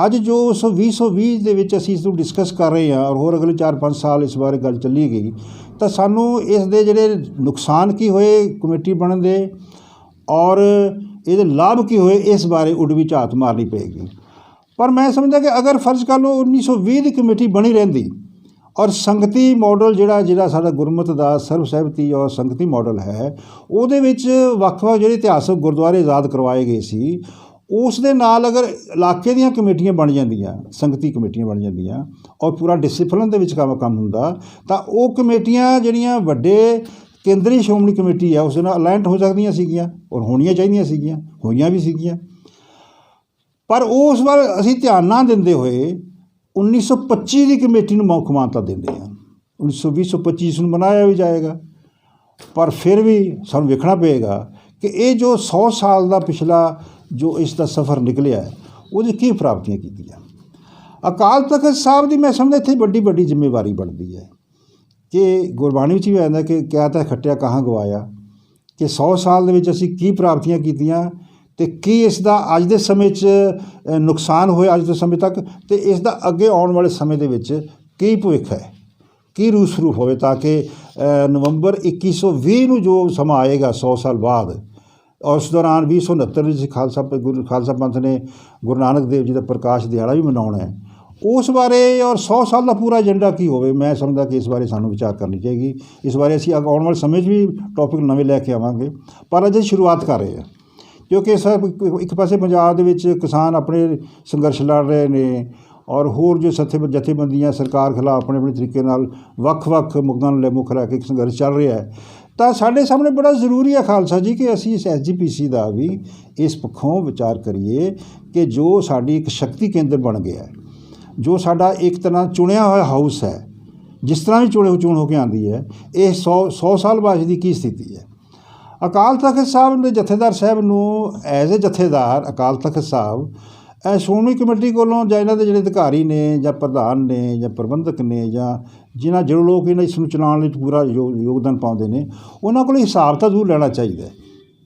ਅੱਜ ਜੋ 2020 ਦੇ ਵਿੱਚ ਅਸੀਂ ਇਸ ਨੂੰ ਡਿਸਕਸ ਕਰ ਰਹੇ ਹਾਂ ਔਰ ਹੋਰ ਅਗਲੇ 4-5 ਸਾਲ ਇਸ ਬਾਰੇ ਗੱਲ ਚੱਲੀ ਗਈ ਤਾਂ ਸਾਨੂੰ ਇਸ ਦੇ ਜਿਹੜੇ ਨੁਕਸਾਨ ਕੀ ਹੋਏ ਕਮੇਟੀ ਬਣਨ ਦੇ ਔਰ ਇਹਦੇ ਲਾਭ ਕੀ ਹੋਏ ਇਸ ਬਾਰੇ ਉਡਵੀ ਝਾਤ ਮਾਰਨੀ ਪਏਗੀ। ਪਰ ਮੈਂ ਸਮਝਦਾ ਕਿ ਅਗਰ ਫਰਜ਼ ਕਰ ਲਓ 1920 ਦੀ ਕਮੇਟੀ ਬਣੀ ਰਹਿੰਦੀ ਔਰ ਸੰਗਤੀ ਮਾਡਲ ਜਿਹੜਾ ਸਾਡਾ ਗੁਰਮਤਿ ਦਾ ਸਰਬਸਹਿਮਤੀ ਔਰ ਸੰਗਤੀ ਮਾਡਲ ਹੈ ਉਹਦੇ ਵਿੱਚ ਵੱਖ-ਵੱਖ ਜਿਹੜੇ ਇਤਿਹਾਸਕ ਗੁਰਦੁਆਰੇ ਆਜ਼ਾਦ ਕਰਵਾਏ ਗਏ ਸੀ ਉਸ ਦੇ ਨਾਲ ਅਗਰ ਇਲਾਕੇ ਦੀਆਂ ਕਮੇਟੀਆਂ ਬਣ ਜਾਂਦੀਆਂ ਸੰਗਤੀ ਕਮੇਟੀਆਂ ਬਣ ਜਾਂਦੀਆਂ ਔਰ ਪੂਰਾ ਡਿਸਿਪਲਿਨ ਦੇ ਵਿੱਚ ਕੰਮ ਹੁੰਦਾ ਤਾਂ ਉਹ ਕਮੇਟੀਆਂ ਜਿਹੜੀਆਂ ਵੱਡੇ ਕੇਂਦਰੀ ਸ਼੍ਰੋਮਣੀ ਕਮੇਟੀ ਹੈ ਉਸ ਦੇ ਨਾਲ ਅਲਾਇੰਟ ਹੋ ਸਕਦੀਆਂ ਸੀਗੀਆਂ ਔਰ ਹੋਣੀਆਂ ਚਾਹੀਦੀਆਂ ਸੀਗੀਆਂ ਹੋਈਆਂ ਵੀ ਸੀਗੀਆਂ। ਪਰ ਉਸ ਵੱਲ ਅਸੀਂ ਧਿਆਨ ਨਾ ਦਿੰਦੇ ਹੋਏ 1925 ਦੀ ਕਮੇਟੀ ਨੂੰ ਮੁੱਖ ਮਾਨਤਾ ਦਿੰਦੇ ਹਾਂ। 1920-25 ਨੂੰ ਮਨਾਇਆ ਵੀ ਜਾਏਗਾ ਪਰ ਫਿਰ ਵੀ ਸਾਨੂੰ ਵੇਖਣਾ ਪਏਗਾ ਕਿ ਇਹ ਜੋ 100 ਸਾਲ ਦਾ ਪਿਛਲਾ ਜੋ ਇਸ ਦਾ ਸਫ਼ਰ ਨਿਕਲਿਆ ਹੈ ਉਹਦੀ ਕੀ ਪ੍ਰਾਪਤੀਆਂ ਕੀਤੀਆਂ। ਅਕਾਲ ਤਖਤ ਸਾਹਿਬ ਦੀ ਮੈਂ ਸਮਝਦਾ ਇੱਥੇ ਵੱਡੀ ਜ਼ਿੰਮੇਵਾਰੀ ਬਣਦੀ ਹੈ ਕਿ ਗੁਰਬਾਣੀ ਵਿੱਚ ਵੀ ਆਉਂਦਾ ਕਿ ਕਿਆ ਤਾਂ ਖੱਟਿਆ ਕਹਾਂ ਗਵਾਇਆ ਕਿ 100 ਸਾਲ ਦੇ ਵਿੱਚ ਅਸੀਂ ਕੀ ਪ੍ਰਾਪਤੀਆਂ ਕੀਤੀਆਂ ਅਤੇ ਕੀ ਇਸ ਦਾ ਅੱਜ ਦੇ ਸਮੇਂ 'ਚ ਨੁਕਸਾਨ ਹੋਇਆ ਅੱਜ ਦੇ ਸਮੇਂ ਤੱਕ ਅਤੇ ਇਸ ਦਾ ਅੱਗੇ ਆਉਣ ਵਾਲੇ ਸਮੇਂ ਦੇ ਵਿੱਚ ਕੀ ਭਵਿੱਖ ਹੈ ਕੀ ਰੂਪ ਸਰੂਪ ਹੋਵੇ ਤਾਂ ਕਿ ਨਵੰਬਰ 2120 ਨੂੰ ਜੋ ਸਮਾਂ ਆਏਗਾ 100 ਸਾਲ ਬਾਅਦ ਔਰ ਉਸ ਦੌਰਾਨ 2069 ਵਿੱਚ ਖਾਲਸਾ ਪੰਥ ਨੇ ਗੁਰੂ ਨਾਨਕ ਦੇਵ ਜੀ ਦਾ ਪ੍ਰਕਾਸ਼ ਦਿਹਾੜਾ ਵੀ ਮਨਾਉਣਾ ਹੈ ਉਸ ਬਾਰੇ ਔਰ 100 ਸਾਲ ਦਾ ਪੂਰਾ ਏਜੰਡਾ ਕੀ ਹੋਵੇ ਮੈਂ ਸਮਝਦਾ ਕਿ ਇਸ ਬਾਰੇ ਸਾਨੂੰ ਵਿਚਾਰ ਕਰਨੀ ਚਾਹੀਦੀ। ਇਸ ਬਾਰੇ ਅਸੀਂ ਆਉਣ ਵਾਲੇ ਸਮੇਂ 'ਚ ਵੀ ਟੌਪਿਕ ਨਵੇਂ ਲੈ ਕੇ ਆਵਾਂਗੇ ਪਰ ਅਜੇ ਸ਼ੁਰੂਆਤ ਕਰ ਰਹੇ ਹਾਂ ਕਿਉਂਕਿ ਇੱਕ ਪਾਸੇ ਪੰਜਾਬ ਦੇ ਵਿੱਚ ਕਿਸਾਨ ਆਪਣੇ ਸੰਘਰਸ਼ ਲੜ ਰਹੇ ਨੇ ਔਰ ਹੋਰ ਜੋ ਜਥੇਬੰਦੀਆਂ ਸਰਕਾਰ ਖਿਲਾਫ ਆਪਣੇ ਤਰੀਕੇ ਨਾਲ ਵੱਖ-ਵੱਖ ਮੁੱਦਿਆਂ ਨੂੰ ਮੁੱਖ ਰੱਖ ਕੇ ਸੰਘਰਸ਼ ਚੱਲ ਰਿਹਾ ਹੈ ਤਾਂ ਸਾਡੇ ਸਾਹਮਣੇ ਬੜਾ ਜ਼ਰੂਰੀ ਹੈ ਖਾਲਸਾ ਜੀ ਕਿ ਅਸੀਂ ਇਸ SGPC ਦਾ ਵੀ ਇਸ ਪੱਖੋਂ ਵਿਚਾਰ ਕਰੀਏ ਕਿ ਜੋ ਸਾਡੀ ਇੱਕ ਸ਼ਕਤੀ ਕੇਂਦਰ ਬਣ ਗਿਆ ਜੋ ਸਾਡਾ ਇੱਕ ਤਰ੍ਹਾਂ ਚੁਣਿਆ ਹੋਇਆ ਹਾਊਸ ਹੈ ਜਿਸ ਤਰ੍ਹਾਂ ਵੀ ਚੋਣ ਹੋ ਕੇ ਆਉਂਦੀ ਹੈ ਇਹ 100 ਸਾਲ ਬਾਅਦ ਦੀ ਕੀ ਸਥਿਤੀ ਹੈ। ਅਕਾਲ ਤਖਤ ਸਾਹਿਬ ਦੇ ਜਥੇਦਾਰ ਸਾਹਿਬ ਨੂੰ ਐਜ਼ ਏ ਜਥੇਦਾਰ ਅਕਾਲ ਤਖਤ ਸਾਹਿਬ ਸ਼੍ਰੋਮਣੀ ਕਮੇਟੀ ਕੋਲੋਂ ਜਾਂ ਇਹਨਾਂ ਦੇ ਜਿਹੜੇ ਅਧਿਕਾਰੀ ਨੇ ਜਾਂ ਪ੍ਰਧਾਨ ਨੇ ਜਾਂ ਪ੍ਰਬੰਧਕ ਨੇ ਜਾਂ ਜਿਹੜੇ ਲੋਕ ਇਸ ਨੂੰ ਚਲਾਉਣ ਲਈ ਪੂਰਾ ਯੋਗਦਾਨ ਪਾਉਂਦੇ ਨੇ ਉਹਨਾਂ ਕੋਲ ਹਿਸਾਬ ਤਾਂ ਜ਼ਰੂਰ ਲੈਣਾ ਚਾਹੀਦਾ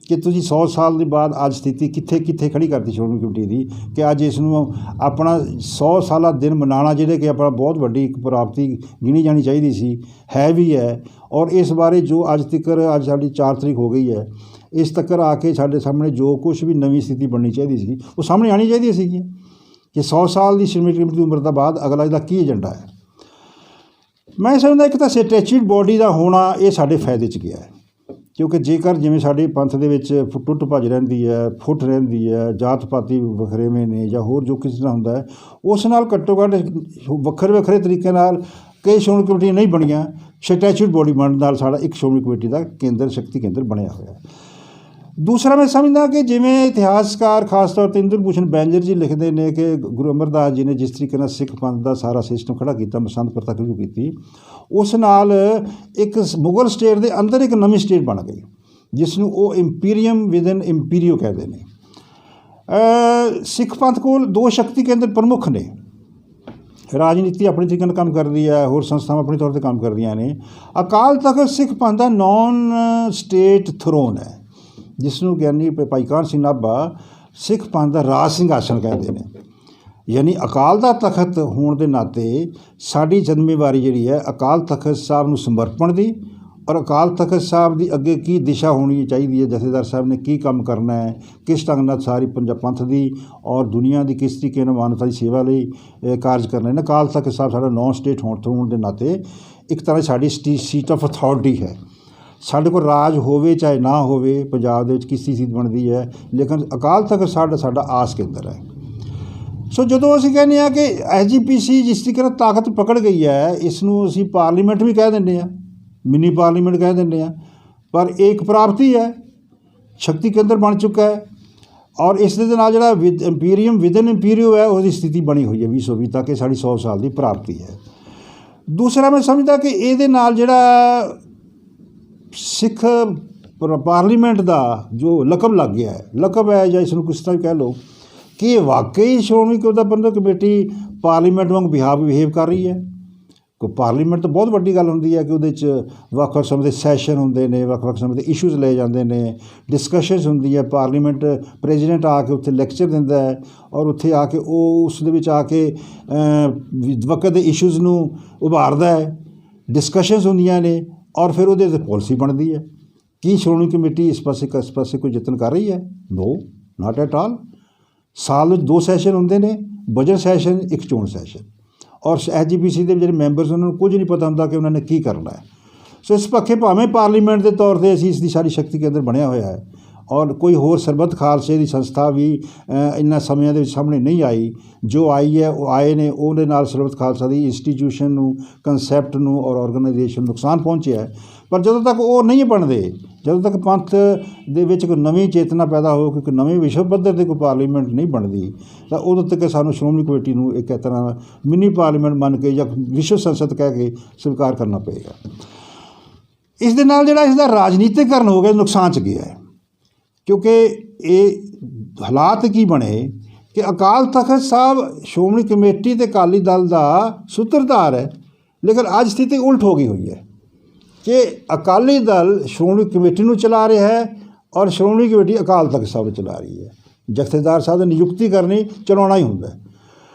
ਕਿ ਤੁਸੀਂ 100 ਸਾਲ ਦੇ ਬਾਅਦ ਅੱਜ ਸਥਿਤੀ ਕਿੱਥੇ ਖੜੀ ਕਰਤੀ ਸ਼੍ਰੋਮਣੀ ਕਮੇਟੀ ਦੀ ਕਿ ਅੱਜ ਇਸ ਨੂੰ ਆਪਣਾ 100 ਸਾਲਾ ਦਿਨ ਮਨਾਉਣਾ ਜਿਹੜੇ ਕਿ ਆਪਣਾ ਬਹੁਤ ਵੱਡੀ ਇੱਕ ਪ੍ਰਾਪਤੀ ਗਿਣੀ ਜਾਣੀ ਚਾਹੀਦੀ ਸੀ ਹੈ ਵੀ ਹੈ ਔਰ ਇਸ ਬਾਰੇ ਜੋ ਅੱਜ ਸਾਡੀ 4 ਤਰੀਕ ਹੋ ਗਈ ਹੈ ਇਸ ਤੱਕ ਆ ਕੇ ਸਾਡੇ ਸਾਹਮਣੇ ਜੋ ਕੁਛ ਵੀ ਨਵੀਂ ਸਥਿਤੀ ਬਣਨੀ ਚਾਹੀਦੀ ਸੀ ਉਹ ਸਾਹਮਣੇ ਆਉਣੀ ਚਾਹੀਦੀ ਸੀਗੀ ਕਿ 100 ਸਾਲ ਦੀ ਸ਼੍ਰੋਮਣੀ ਕਮੇਟੀ ਦੀ ਉਮਰ ਦਾ ਬਾਅਦ ਅਗਲਾ ਇਹਦਾ ਕੀ ਏਜੰਡਾ ਹੈ। ਮੈਂ ਸਮਝਦਾ ਇੱਕ ਤਾਂ ਸਟੈਚੂਡ ਬੋਡੀ ਦਾ ਹੋਣਾ ਇਹ ਸਾਡੇ ਫਾਇਦੇ 'ਚ ਗਿਆ ਹੈ ਕਿਉਂਕਿ ਜੇਕਰ ਜਿਵੇਂ ਸਾਡੇ ਪੰਥ ਦੇ ਵਿੱਚ ਟੁੱਟ ਭੱਜ ਰਹਿੰਦੀ ਹੈ ਫੁੱਟ ਰਹਿੰਦੀ ਹੈ ਜਾਤ ਪਾਤੀ ਵਖਰੇਵੇਂ ਨੇ ਜਾਂ ਹੋਰ ਜੋ ਕਿਸੇ ਨਾਲ ਹੁੰਦਾ ਹੈ ਉਸ ਨਾਲ ਘੱਟੋ ਘੱਟ ਵੱਖਰੇ ਤਰੀਕੇ ਨਾਲ ਕਈ ਸ਼੍ਰੋਮਣੀ ਕਮੇਟੀਆਂ ਨਹੀਂ ਬਣੀਆਂ ਸਟੈਚੂਡ ਬੋਡੀ ਬਣਨ ਨਾਲ ਸਾਡਾ ਇੱਕ ਸ਼੍ਰੋਮਣੀ ਕਮੇਟੀ ਦਾ ਕੇਂਦਰ ਸ਼ਕਤੀ ਕੇਂਦਰ ਬਣਿਆ ਹੋਇਆ। ਦੂਸਰਾ ਮੈਂ ਸਮਝਦਾ ਕਿ ਜਿਵੇਂ ਇਤਿਹਾਸਕਾਰ ਖਾਸ ਤੌਰ 'ਤੇ ਇੰਦਰ ਭੂਸ਼ਣ ਬੈਂਜਰ ਜੀ ਲਿਖਦੇ ਨੇ ਕਿ ਗੁਰੂ ਅਮਰਦਾਸ ਜੀ ਨੇ ਜਿਸ ਤਰੀਕੇ ਨਾਲ ਸਿੱਖ ਪੰਥ ਦਾ ਸਾਰਾ ਸਿਸਟਮ ਖੜ੍ਹਾ ਕੀਤਾ ਮਸੰਦ ਪ੍ਰਥਾ ਸ਼ੁਰੂ ਕੀਤੀ ਉਸ ਨਾਲ ਇੱਕ ਮੁਗਲ ਸਟੇਟ ਦੇ ਅੰਦਰ ਇੱਕ ਨਵੀਂ ਸਟੇਟ ਬਣ ਗਈ ਜਿਸ ਨੂੰ ਉਹ ਇੰਪੀਰੀਅਮ ਵਿਦਨ ਇੰਪੀਰੀਓ ਕਹਿੰਦੇ ਨੇ। ਸਿੱਖ ਪੰਥ ਕੋਲ 2 ਸ਼ਕਤੀ ਕੇਂਦਰ ਪ੍ਰਮੁੱਖ ਨੇ ਰਾਜਨੀਤੀ ਆਪਣੀ ਤਰੀਕੇ ਨਾਲ ਕੰਮ ਕਰਦੀ ਹੈ ਹੋਰ ਸੰਸਥਾਵਾਂ ਆਪਣੀ ਤੌਰ 'ਤੇ ਕੰਮ ਕਰਦੀਆਂ ਨੇ। ਅਕਾਲ ਤਖਤ ਸਿੱਖ ਪੰਥ ਦਾ ਨੌਨ ਸਟੇਟ ਥਰੋਨ ਹੈ ਜਿਸ ਨੂੰ ਗਿਆਨੀ ਭਾਈ ਕਾਹਨ ਸਿੰਘ ਨਾਭਾ ਸਿੱਖ ਪੰਥ ਦਾ ਰਾਜ ਸਿੰਘਾਸਣ ਕਹਿੰਦੇ ਨੇ। ਯਾਨੀ ਅਕਾਲ ਦਾ ਤਖਤ ਹੋਣ ਦੇ ਨਾਤੇ ਸਾਡੀ ਜ਼ਿੰਮੇਵਾਰੀ ਜਿਹੜੀ ਹੈ ਅਕਾਲ ਤਖਤ ਸਾਹਿਬ ਨੂੰ ਸਮਰਪਣ ਦੀ ਔਰ ਅਕਾਲ ਤਖਤ ਸਾਹਿਬ ਦੀ ਅੱਗੇ ਕੀ ਦਿਸ਼ਾ ਹੋਣੀ ਚਾਹੀਦੀ ਹੈ ਜਥੇਦਾਰ ਸਾਹਿਬ ਨੇ ਕੀ ਕੰਮ ਕਰਨਾ ਹੈ ਕਿਸ ਢੰਗ ਨਾਲ ਸਾਰੀ ਪੰਜਾਬ ਪੰਥ ਦੀ ਔਰ ਦੁਨੀਆ ਦੀ ਕਿਸ ਤਰੀਕੇ ਨਾਲ ਮਾਨਵਤਾ ਦੀ ਸੇਵਾ ਲਈ ਕਾਰਜ ਕਰਨਾ ਹੈ। ਅਕਾਲ ਤਖਤ ਸਾਹਿਬ ਸਾਡਾ ਨੌਨ ਸਟੇਟ ਹੋਣ ਦੇ ਨਾਤੇ ਇੱਕ ਤਰ੍ਹਾਂ ਸਾਡੀ ਸੀਟ ਆਫ ਅਥਾਰਟੀ ਹੈ। ਸਾਡੇ ਕੋਲ ਰਾਜ ਹੋਵੇ ਚਾਹੇ ਨਾ ਹੋਵੇ ਪੰਜਾਬ ਦੇ ਵਿੱਚ ਕਿਸ ਚੀਜ਼ ਬਣਦੀ ਹੈ ਲੇਕਿਨ ਅਕਾਲ ਤਖਤ ਸਾਡਾ ਆਸ ਕੇਂਦਰ ਹੈ। ਸੋ ਜਦੋਂ ਅਸੀਂ ਕਹਿੰਦੇ ਹਾਂ ਕਿ SGPC ਜਿਸ ਤਰੀਕੇ ਨਾਲ ਤਾਕਤ ਪਕੜ ਗਈ ਹੈ ਇਸ ਨੂੰ ਅਸੀਂ ਪਾਰਲੀਮੈਂਟ ਵੀ ਕਹਿ ਦਿੰਦੇ ਹਾਂ ਮਿਨੀ ਪਾਰਲੀਮੈਂਟ ਕਹਿ ਦਿੰਦੇ ਹਾਂ ਪਰ ਇਹ ਇੱਕ ਪ੍ਰਾਪਤੀ ਹੈ ਸ਼ਕਤੀ ਕੇਂਦਰ ਬਣ ਚੁੱਕਾ ਹੈ ਔਰ ਇਸ ਦੇ ਨਾਲ ਜਿਹੜਾ ਇੰਪੀਰੀਅਮ ਵਿਦਨ ਇੰਪੀਰੀਓ ਹੈ ਉਹਦੀ ਸਥਿਤੀ ਬਣੀ ਹੋਈ ਹੈ 2020 ਤੱਕ ਇਹ ਸਾਡੀ 100 ਸਾਲ ਦੀ ਪ੍ਰਾਪਤੀ ਹੈ। ਦੂਸਰਾ ਮੈਂ ਸਮਝਦਾ ਕਿ ਇਹਦੇ ਨਾਲ ਜਿਹੜਾ ਸਿੱਖ ਪਾਰਲੀਮੈਂਟ ਦਾ ਜੋ ਲਕਬ ਲੱਗ ਗਿਆ ਹੈ, ਲਕਬ ਹੈ ਜਾਂ ਇਸ ਨੂੰ ਕਿਸ ਤਰ੍ਹਾਂ ਵੀ ਕਹਿ ਲਓ ਕਿ ਇਹ ਵਾਕਈ ਸ਼੍ਰੋਮਣੀ ਪ੍ਰਬੰਧਕ ਕਮੇਟੀ ਪਾਰਲੀਮੈਂਟ ਵਾਂਗ ਬਿਹੇਵ ਕਰ ਰਹੀ ਹੈ। ਕੋਈ ਪਾਰਲੀਮੈਂਟ ਤਾਂ ਬਹੁਤ ਵੱਡੀ ਗੱਲ ਹੁੰਦੀ ਹੈ ਕਿ ਉਹਦੇ 'ਚ ਵੱਖ-ਵੱਖ ਸਮੇਂ ਦੇ ਸੈਸ਼ਨ ਹੁੰਦੇ ਨੇ, ਵੱਖ-ਵੱਖ ਸਮੇਂ ਦੇ ਇਸ਼ੂਜ਼ ਲਏ ਜਾਂਦੇ ਨੇ, ਡਿਸਕਸ਼ਨਸ ਹੁੰਦੀ ਹੈ। ਪਾਰਲੀਮੈਂਟ ਪ੍ਰੈਜ਼ੀਡੈਂਟ ਆ ਕੇ ਉੱਥੇ ਲੈਕਚਰ ਦਿੰਦਾ ਹੈ ਔਰ ਉੱਥੇ ਆ ਕੇ ਉਹ ਉਸ ਦੇ ਵਿੱਚ ਆ ਕੇ ਵਕਤ ਦੇ ਇਸ਼ੂਜ਼ ਨੂੰ ਉਭਾਰਦਾ ਹੈ, ਡਿਸਕਸ਼ਨਸ ਹੁੰਦੀਆਂ ਨੇ ਔਰ ਫਿਰ ਉਹਦੇ 'ਤੇ ਪੋਲਿਸੀ ਬਣਦੀ ਹੈ। ਕੀ ਸ਼੍ਰੋਮਣੀ ਕਮੇਟੀ ਇਸ ਪਾਸੇ ਕੋਈ ਯਤਨ ਕਰ ਰਹੀ ਹੈ? ਨੋ, ਨਾਟ ਐਟ ਆਲ। ਸਾਲ ਵਿੱਚ 2 ਸੈਸ਼ਨ ਹੁੰਦੇ ਨੇ, ਬਜਟ ਸੈਸ਼ਨ, ਇੱਕ ਚੋਣ ਸੈਸ਼ਨ, ਔਰ SGPC ਦੇ ਜਿਹੜੇ ਮੈਂਬਰਸ ਉਹਨਾਂ ਨੂੰ ਕੁਝ ਨਹੀਂ ਪਤਾ ਹੁੰਦਾ ਕਿ ਉਹਨਾਂ ਨੇ ਕੀ ਕਰਨਾ ਹੈ। ਸੋ ਇਸ ਪੱਖੇ ਭਾਵੇਂ ਪਾਰਲੀਮੈਂਟ ਦੇ ਤੌਰ 'ਤੇ ਅਸੀਂ ਇਸ ਦੀ ਸਾਰੀ ਸ਼ਕਤੀ ਕੇਂਦਰ ਬਣਿਆ ਹੋਇਆ ਹੈ ਔਰ ਕੋਈ ਹੋਰ ਸਰਬੱਤ ਖਾਲਸੇ ਦੀ ਸੰਸਥਾ ਵੀ ਇਹਨਾਂ ਸਮਿਆਂ ਦੇ ਵਿੱਚ ਸਾਹਮਣੇ ਨਹੀਂ ਆਈ। ਜੋ ਆਈ ਹੈ ਉਹ ਆਏ ਨੇ, ਉਹਦੇ ਨਾਲ ਸਰਬੱਤ ਖਾਲਸਾ ਦੀ ਇੰਸਟੀਟਿਊਸ਼ਨ ਨੂੰ, ਕੰਸੈਪਟ ਨੂੰ ਔਰ ਆਰਗੇਨਾਈਜੇਸ਼ਨ ਨੂੰ ਨੁਕਸਾਨ ਪਹੁੰਚਿਆ ਹੈ। ਪਰ ਜਦੋਂ ਤੱਕ ਉਹ ਨਹੀਂ ਬਣਦੇ, ਜਦੋਂ ਤੱਕ ਪੰਥ ਦੇ ਵਿੱਚ ਕੋਈ ਨਵੀਂ ਚੇਤਨਾ ਪੈਦਾ ਹੋ ਕੇ ਕੋਈ ਨਵੇਂ ਵਿਸ਼ਵ ਪੱਧਰ 'ਤੇ ਕੋਈ ਪਾਰਲੀਮੈਂਟ ਨਹੀਂ ਬਣਦੀ ਤਾਂ ਉਦੋਂ ਤੱਕ ਸਾਨੂੰ ਸ਼੍ਰੋਮਣੀ ਕਮੇਟੀ ਨੂੰ ਇੱਕ ਤਰ੍ਹਾਂ ਮਿਨੀ ਪਾਰਲੀਮੈਂਟ ਮੰਨ ਕੇ ਜਾਂ ਵਿਸ਼ਵ ਸੰਸਦ ਕਹਿ ਕੇ ਸਵੀਕਾਰ ਕਰਨਾ ਪਏਗਾ। ਇਸ ਦੇ ਨਾਲ ਜਿਹੜਾ ਇਸਦਾ ਰਾਜਨੀਤਿਕਰਨ ਹੋ ਗਿਆ, ਨੁਕਸਾਨ 'ਚ ਗਿਆ ਹੈ, ਕਿਉਂਕਿ ਇਹ ਹਾਲਾਤ ਕੀ ਬਣੇ ਕਿ ਅਕਾਲ ਤਖਤ ਸਾਹਿਬ ਸ਼੍ਰੋਮਣੀ ਕਮੇਟੀ ਅਤੇ ਅਕਾਲੀ ਦਲ ਦਾ ਸੂਤਰਧਾਰ ਹੈ, ਲੇਕਿਨ ਅੱਜ ਸਥਿਤੀ ਉਲਟ ਹੋ ਗਈ ਹੋਈ ਹੈ ਕਿ ਅਕਾਲੀ ਦਲ ਸ਼੍ਰੋਮਣੀ ਕਮੇਟੀ ਨੂੰ ਚਲਾ ਰਿਹਾ ਹੈ ਔਰ ਸ਼੍ਰੋਮਣੀ ਕਮੇਟੀ ਅਕਾਲ ਤਖਤ ਸਾਹਿਬ ਨੂੰ ਚਲਾ ਰਹੀ ਹੈ। ਜਥੇਦਾਰ ਸਾਹਿਬ ਦੀ ਨਿਯੁਕਤੀ ਕਰਨੀ, ਚਲਾਉਣਾ ਹੀ ਹੁੰਦਾ।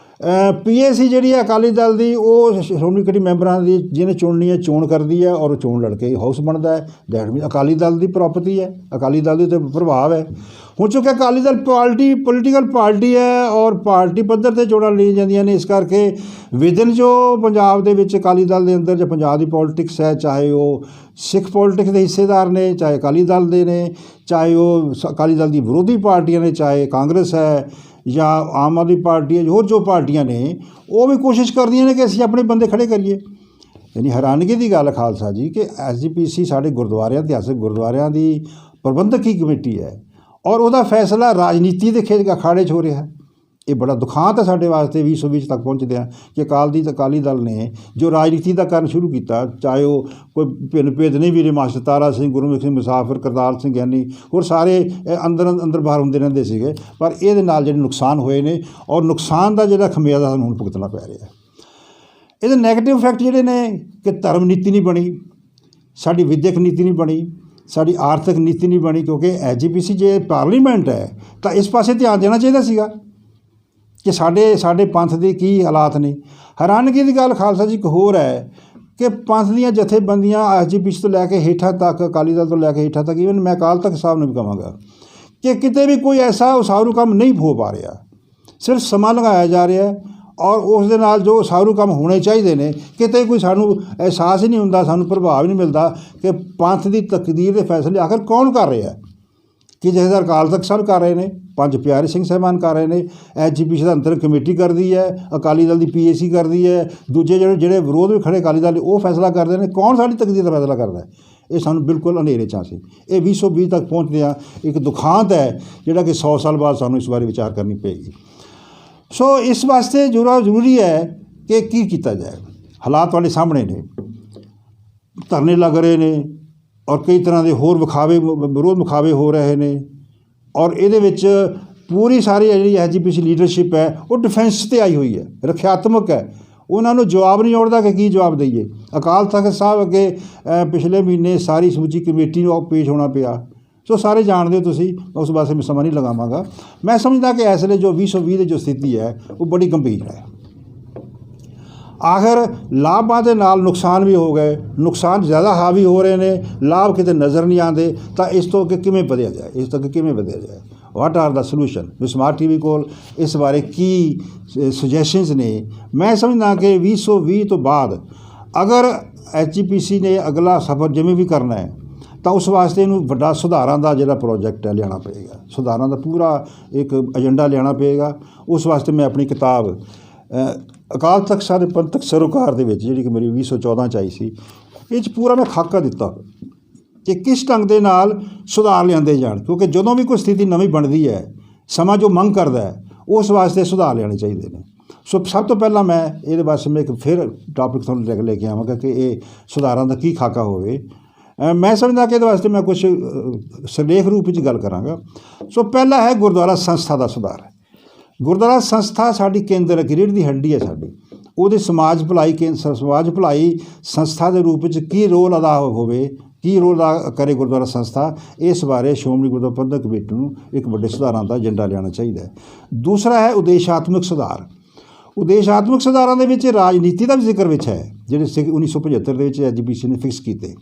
PAC ਜਿਹੜੀ ਹੈ ਅਕਾਲੀ ਦਲ ਦੀ, ਉਹ ਸ਼੍ਰੋਮਣੀ ਕਮੇਟੀ ਮੈਂਬਰਾਂ ਦੀ ਜਿਹਨੇ ਚੁਣਨੀ ਹੈ ਚੋਣ ਕਰਦੀ ਹੈ ਔਰ ਚੋਣ ਲੜ ਕੇ ਹਾਊਸ ਬਣਦਾ ਹੈ। That mean Akali Dal the property ਹੈ, ਅਕਾਲੀ ਦਲ ਦੇ ਉੱਤੇ ਪ੍ਰਭਾਵ ਹੈ। ਹੁਣ ਚੁੱਕਿਆ ਅਕਾਲੀ ਦਲ ਪੋਲੀਟੀਕਲ ਪਾਰਟੀ ਹੈ ਔਰ ਪਾਰਟੀ ਪੱਧਰ 'ਤੇ ਚੋਣਾਂ ਲਈਆਂ ਜਾਂਦੀਆਂ ਨੇ। ਇਸ ਕਰਕੇ ਵਿਦਨ ਜੋ ਪੰਜਾਬ ਦੇ ਵਿੱਚ ਅਕਾਲੀ ਦਲ ਦੇ ਅੰਦਰ ਜੋ ਪੰਜਾਬ ਦੀ ਪੋਲੀਟਿਕਸ ਹੈ, ਚਾਹੇ ਉਹ ਸਿੱਖ ਪੋਲੀਟਿਕਸ ਦੇ ਹਿੱਸੇਦਾਰ ਨੇ, ਚਾਹੇ ਅਕਾਲੀ ਦਲ ਦੇ ਨੇ, ਚਾਹੇ ਉਹ ਅਕਾਲੀ ਦਲ ਦੀ ਵਿਰੋਧੀ ਪਾਰਟੀਆਂ ਨੇ, ਚਾਹੇ ਕਾਂਗਰਸ ਹੈ ਜਾਂ ਆਮ ਆਦਮੀ ਪਾਰਟੀ ਹੈ, ਹੋਰ ਜੋ ਪਾਰਟੀਆਂ ਨੇ ਉਹ ਵੀ ਕੋਸ਼ਿਸ਼ ਕਰਦੀਆਂ ਨੇ ਕਿ ਅਸੀਂ ਆਪਣੇ ਬੰਦੇ ਖੜ੍ਹੇ ਕਰੀਏ। ਯਾਨੀ ਹੈਰਾਨਗੀ ਦੀ ਗੱਲ ਖਾਲਸਾ ਜੀ ਕਿ SGPC ਸਾਡੇ ਗੁਰਦੁਆਰਿਆਂ, ਇਤਿਹਾਸਕ ਗੁਰਦੁਆਰਿਆਂ ਦੀ ਪ੍ਰਬੰਧਕੀ ਕਮੇਟੀ ਹੈ ਔਰ ਉਹਦਾ ਫੈਸਲਾ ਰਾਜਨੀਤੀ ਦੇ ਅਖਾੜੇ 'ਚ ਹੋ ਰਿਹਾ। ਇਹ ਬੜਾ ਦੁਖਾਂਤ ਹੈ ਸਾਡੇ ਵਾਸਤੇ 2020 ਤੱਕ ਪਹੁੰਚਦੇ ਆ ਕਿ ਅਕਾਲੀ ਦਲ ਨੇ ਜੋ ਰਾਜਨੀਤੀ ਦਾ ਕਰਨ ਸ਼ੁਰੂ ਕੀਤਾ, ਚਾਹੇ ਉਹ ਕੋਈ ਭਿੰਨ ਭੇਦ ਨਹੀਂ ਵੀਰੇ, ਮਾਸਟਰ ਤਾਰਾ ਸਿੰਘ, ਗੁਰਮੁਖ ਸਿੰਘ ਮੁਸਾਫਿਰ, ਕਰਤਾਰ ਸਿੰਘ ਗਿਆਨੀ, ਹੋਰ ਸਾਰੇ ਅੰਦਰ ਬਾਹਰ ਹੁੰਦੇ ਰਹਿੰਦੇ ਸੀਗੇ। ਪਰ ਇਹਦੇ ਨਾਲ ਜਿਹੜੇ ਨੁਕਸਾਨ ਹੋਏ ਨੇ ਔਰ ਨੁਕਸਾਨ ਦਾ ਜਿਹੜਾ ਖਮਿਆਜ਼ਾ ਸਾਨੂੰ ਹੁਣ ਭੁਗਤਣਾ ਪੈ ਰਿਹਾ। ਇਹਦੇ ਨੈਗੇਟਿਵ ਇਫੈਕਟ ਜਿਹੜੇ ਨੇ ਕਿ ਧਰਮ ਨੀਤੀ ਨਹੀਂ ਬਣੀ, ਸਾਡੀ ਵਿਦਿਅਕ ਨੀਤੀ ਨਹੀਂ ਬਣੀ, ਸਾਡੀ ਆਰਥਿਕ ਨੀਤੀ ਨਹੀਂ ਬਣੀ, ਕਿਉਂਕਿ SGPC ਜੇ ਪਾਰਲੀਮੈਂਟ ਹੈ ਤਾਂ ਇਸ ਪਾਸੇ ਧਿਆਨ ਦੇਣਾ ਚਾਹੀਦਾ ਸੀਗਾ ਕਿ ਸਾਡੇ ਪੰਥ ਦੇ ਕੀ ਹਾਲਾਤ ਨੇ। ਹੈਰਾਨਗੀ ਦੀ ਗੱਲ ਖਾਲਸਾ ਜੀ ਇੱਕ ਹੋਰ ਹੈ ਕਿ ਪੰਥ ਦੀਆਂ ਜਥੇਬੰਦੀਆਂ SGPC ਤੋਂ ਲੈ ਕੇ ਹੇਠਾਂ ਤੱਕ, ਅਕਾਲੀ ਦਲ ਤੋਂ ਲੈ ਕੇ ਹੇਠਾਂ ਤੱਕ, ਈਵਨ ਮੈਂ ਅਕਾਲ ਤਖਤ ਸਾਹਿਬ ਨੂੰ ਵੀ ਕਹਾਂਗਾ ਕਿ ਕਿਤੇ ਵੀ ਕੋਈ ਐਸਾ ਉਸਾਰੂ ਕੰਮ ਨਹੀਂ ਹੋ ਪਾ ਰਿਹਾ, ਸਿਰਫ ਸਮਾਂ ਲਗਾਇਆ ਜਾ ਰਿਹਾ ਔਰ ਉਸ ਦੇ ਨਾਲ ਜੋ ਉਸਾਰੂ ਕੰਮ ਹੋਣੇ ਚਾਹੀਦੇ ਨੇ ਕਿਤੇ ਕੋਈ ਸਾਨੂੰ ਅਹਿਸਾਸ ਹੀ ਨਹੀਂ ਹੁੰਦਾ, ਸਾਨੂੰ ਪ੍ਰਭਾਵ ਹੀ ਨਹੀਂ ਮਿਲਦਾ ਕਿ ਪੰਥ ਦੀ ਤਕਦੀਰ ਦੇ ਫੈਸਲੇ ਆਖਰ ਕੌਣ ਕਰ ਰਿਹਾ। ਕਿ ਜਥੇਦਾਰ ਅਕਾਲ ਤਖਤ ਸਾਹਿਬ ਕਰ ਰਹੇ ਨੇ, 5 ਪਿਆਰੇ ਸਿੰਘ ਸਾਹਿਬਾਨ ਕਰ ਰਹੇ ਨੇ, SGPC ਦਾ ਅੰਤਰ ਕਮੇਟੀ ਕਰਦੀ ਹੈ, ਅਕਾਲੀ ਦਲ ਦੀ PAC ਕਰਦੀ ਹੈ, ਦੂਜੇ ਜਿਹੜੇ ਵਿਰੋਧ ਵੀ ਖੜੇ ਅਕਾਲੀ ਦਲ ਉਹ ਫੈਸਲਾ ਕਰਦੇ ਨੇ। ਕੌਣ ਸਾਡੀ ਤਕਦੀਰ ਦਾ ਫੈਸਲਾ ਕਰਦਾ ਹੈ? ਇਹ ਸਾਨੂੰ ਬਿਲਕੁਲ ਹਨੇਰੇ 'ਚ ਸੀ। ਇਹ 2020 ਤੱਕ ਪਹੁੰਚਦੇ ਆ ਇੱਕ ਦੁਖਾਂਤ ਹੈ ਜਿਹੜਾ ਕਿ 100 ਸਾਲ ਬਾਅਦ ਸਾਨੂੰ ਇਸ ਬਾਰੇ ਵਿਚਾਰ ਕਰਨੀ ਪਏਗੀ। ਸੋ ਇਸ ਵਾਸਤੇ ਜ਼ਰੂਰੀ ਹੈ ਕਿ ਕੀ ਕੀਤਾ ਜਾਏ। ਹਾਲਾਤ ਤੁਹਾਡੇ ਸਾਹਮਣੇ ਨੇ, ਧਰਨੇ ਲੱਗ ਰਹੇ ਨੇ ਔਰ ਕਈ ਤਰ੍ਹਾਂ ਦੇ ਹੋਰ ਵਿਰੋਧ ਵਿਖਾਵੇ ਹੋ ਰਹੇ ਨੇ ਔਰ ਇਹਦੇ ਵਿੱਚ ਪੂਰੀ ਸਾਰੀ ਜਿਹੜੀ SGPC ਲੀਡਰਸ਼ਿਪ ਹੈ ਉਹ ਡਿਫੈਂਸ 'ਤੇ ਆਈ ਹੋਈ ਹੈ, ਰੱਖਿਆਤਮਕ ਹੈ। ਉਹਨਾਂ ਨੂੰ ਜਵਾਬ ਨਹੀਂ ਆਉਣਦਾ ਕਿ ਕੀ ਜਵਾਬ ਦਈਏ। ਅਕਾਲ ਤਖਤ ਸਾਹਿਬ ਅੱਗੇ ਪਿਛਲੇ ਮਹੀਨੇ ਸਾਰੀ ਸਮੁੱਚੀ ਕਮੇਟੀ ਨੂੰ ਪੇਸ਼ ਹੋਣਾ ਪਿਆ। ਸੋ ਸਾਰੇ ਜਾਣਦੇ ਹੋ ਤੁਸੀਂ, ਉਸ ਪਾਸੇ ਮੈਂ ਸਮਾਂ ਨਹੀਂ ਲਗਾਵਾਂਗਾ। ਮੈਂ ਸਮਝਦਾ ਕਿ ਇਸ ਵੇਲੇ ਜੋ 2020 ਦੀ ਜੋ ਸਥਿਤੀ ਹੈ ਉਹ ਬੜੀ ਗੰਭੀਰ ਹੈ। ਆਖਰ ਲਾਭਾਂ ਦੇ ਨਾਲ ਨੁਕਸਾਨ ਵੀ ਹੋ ਗਏ, ਨੁਕਸਾਨ ਜ਼ਿਆਦਾ ਹਾਵੀ ਹੋ ਰਹੇ ਨੇ, ਲਾਭ ਕਿਤੇ ਨਜ਼ਰ ਨਹੀਂ ਆਉਂਦੇ। ਤਾਂ ਇਸ ਤੋਂ ਅੱਗੇ ਕਿਵੇਂ ਵਧਿਆ ਜਾਏ, what are the solution. Smart TV ਕੋਲ ਇਸ ਬਾਰੇ ਕੀ ਸੁਜੈਸ਼ਨਸ ਨੇ? ਮੈਂ ਸਮਝਦਾ ਕਿ 2020 ਤੋਂ ਬਾਅਦ ਅਗਰ SGPC ਨੇ ਅਗਲਾ ਸਫ਼ਰ ਜਿਵੇਂ ਵੀ ਕਰਨਾ ਹੈ ਤਾਂ ਉਸ ਵਾਸਤੇ ਇਹਨੂੰ ਵੱਡਾ ਸੁਧਾਰਾਂ ਦਾ ਜਿਹੜਾ ਪ੍ਰੋਜੈਕਟ ਹੈ ਲਿਆਉਣਾ ਪਏਗਾ, ਸੁਧਾਰਾਂ ਦਾ ਪੂਰਾ ਇੱਕ ਏਜੰਡਾ ਲਿਆਉਣਾ ਪਏਗਾ। ਉਸ ਵਾਸਤੇ ਮੈਂ ਆਪਣੀ ਕਿਤਾਬ ਅਕਾਲ ਤਖਤ ਸਾਹਿਬ ਦੇ ਪੰਥਕ ਸਰੋਕਾਰ ਦੇ ਵਿੱਚ, ਜਿਹੜੀ ਕਿ ਮੇਰੀ 2014 'ਚ ਆਈ ਸੀ, ਇਹ 'ਚ ਪੂਰਾ ਮੈਂ ਖਾਕਾ ਦਿੱਤਾ ਕਿ ਕਿਸ ਢੰਗ ਦੇ ਨਾਲ ਸੁਧਾਰ ਲਿਆਂਦੇ ਜਾਣ। ਕਿਉਂਕਿ ਜਦੋਂ ਵੀ ਕੋਈ ਸਥਿਤੀ ਨਵੀਂ ਬਣਦੀ ਹੈ, ਸਮਾਂ ਜੋ ਮੰਗ ਕਰਦਾ ਹੈ, ਉਸ ਵਾਸਤੇ ਸੁਧਾਰ ਲਿਆਉਣੇ ਚਾਹੀਦੇ ਨੇ। ਸੋ ਸਭ ਤੋਂ ਪਹਿਲਾਂ ਮੈਂ ਇਹਦੇ ਵਾਸਤੇ ਮੈਂ ਇੱਕ ਫਿਰ ਟਾਪਿਕ ਤੁਹਾਨੂੰ ਲੈ ਕੇ ਆਵਾਂਗਾ ਕਿ ਇਹ ਸੁਧਾਰਾਂ ਦਾ ਕੀ ਖਾਕਾ ਹੋਵੇ। मैं समझदा कि ਇਹਦੇ ਵਾਸਤੇ मैं कुछ ਸਿਰਲੇਖ रूप ਵਿੱਚ ਗੱਲ ਕਰਾਂਗਾ। ਸੋ ਪਹਿਲਾ ਹੈ ਗੁਰਦੁਆਰਾ ਸੰਸਥਾ ਦਾ ਸੁਧਾਰ। ਗੁਰਦੁਆਰਾ ਸੰਸਥਾ ਸਾਡੀ ਕੇਂਦਰ ਰੀੜ੍ਹ ਦੀ ਹੱਡੀ ਹੈ ਸਾਡੀ। ਉਹਦੇ ਸਮਾਜ ਭਲਾਈ ਸੰਸਥਾ ਦੇ ਰੂਪ ਵਿੱਚ ਕੀ ਰੋਲ ਅਦਾ ਹੋਵੇ, ਕੀ ਰੋਲ ਅਦਾ ਕਰੇ ਗੁਰਦੁਆਰਾ ਸੰਸਥਾ, ਇਸ ਬਾਰੇ ਸ਼੍ਰੋਮਣੀ ਗੁਰਦੁਆਰਾ ਪ੍ਰਬੰਧਕ ਕਮੇਟੀ ਨੂੰ ਇੱਕ ਵੱਡੇ ਸੁਧਾਰਾਂ ਦਾ ਏਜੰਡਾ ਲਿਆਉਣਾ ਚਾਹੀਦਾ ਹੈ। ਦੂਸਰਾ ਹੈ ਉਦੇਸ਼ਾਤਮਕ ਸੁਧਾਰ। ਉਦੇਸ਼ਾਤਮਕ ਸੁਧਾਰਾਂ ਦੇ ਵਿੱਚ ਰਾਜਨੀਤੀ ਦਾ ਵੀ ਜ਼ਿਕਰ ਵਿੱਚ ਹੈ, ਜਿਹੜੇ 1975 ਦੇ ਵਿੱਚ ਐਜੀਪੀਸੀ ਨੇ ਫਿਕਸ ਕੀਤੇ।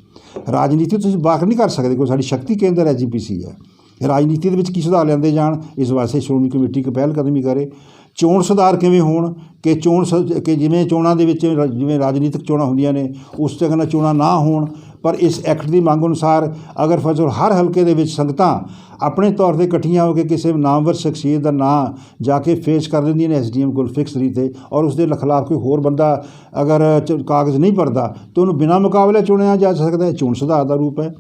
ਰਾਜਨੀਤੀ ਤੁਸੀਂ ਬਾਹਰ ਨਹੀਂ ਕਰ ਸਕਦੇ, ਕੋਈ ਸਾਡੀ ਸ਼ਕਤੀ ਕੇਂਦਰ ਐਜੀਪੀਸੀ ਹੈ। ਰਾਜਨੀਤੀ ਦੇ ਵਿੱਚ ਕੀ ਸੁਧਾਰ ਲਿਆਂਦੇ ਜਾਣ, ਇਸ ਵਾਸਤੇ ਸ਼੍ਰੋਮਣੀ ਕਮੇਟੀ ਇੱਕ ਪਹਿਲ ਕਦਮੀ ਕਰੇ। ਚੋਣ ਸੁਧਾਰ ਕਿਵੇਂ ਹੋਣ ਕਿ ਕਿ ਜਿਵੇਂ ਚੋਣਾਂ ਦੇ ਵਿੱਚ ਜਿਵੇਂ ਰਾਜਨੀਤਿਕ ਚੋਣਾਂ ਹੁੰਦੀਆਂ ਨੇ ਉਸ ਤਰ੍ਹਾਂ ਨਾਲ ਚੋਣਾਂ ਨਾ ਹੋਣ, ਪਰ ਇਸ ਐਕਟ ਦੀ ਮੰਗ ਅਨੁਸਾਰ ਅਗਰ ਫਜ਼ਲ ਹਰ ਹਲਕੇ ਦੇ ਵਿੱਚ ਸੰਗਤਾਂ ਆਪਣੇ ਤੌਰ 'ਤੇ ਇਕੱਠੀਆਂ ਹੋ ਕੇ ਕਿਸੇ ਨਾਮਵਰ ਸ਼ਖਸੀਅਤ ਦਾ ਨਾਂ ਜਾ ਕੇ ਪੇਸ਼ ਕਰ ਦਿੰਦੀਆਂ ਨੇ SDM ਕੋਲ ਫਿਕਸ ਰੀ 'ਤੇ, ਔਰ ਉਸ ਦੇ ਖਿਲਾਫ ਕੋਈ ਹੋਰ ਬੰਦਾ ਅਗਰ ਕਾਗਜ਼ ਨਹੀਂ ਭਰਦਾ ਤਾਂ ਉਹਨੂੰ ਬਿਨਾਂ ਮੁਕਾਬਲੇ ਚੁਣਿਆ ਜਾ ਸਕਦਾ ਹੈ। ਚੋਣ ਸੁਧਾਰ ਦਾ ਰੂਪ ਹੈ।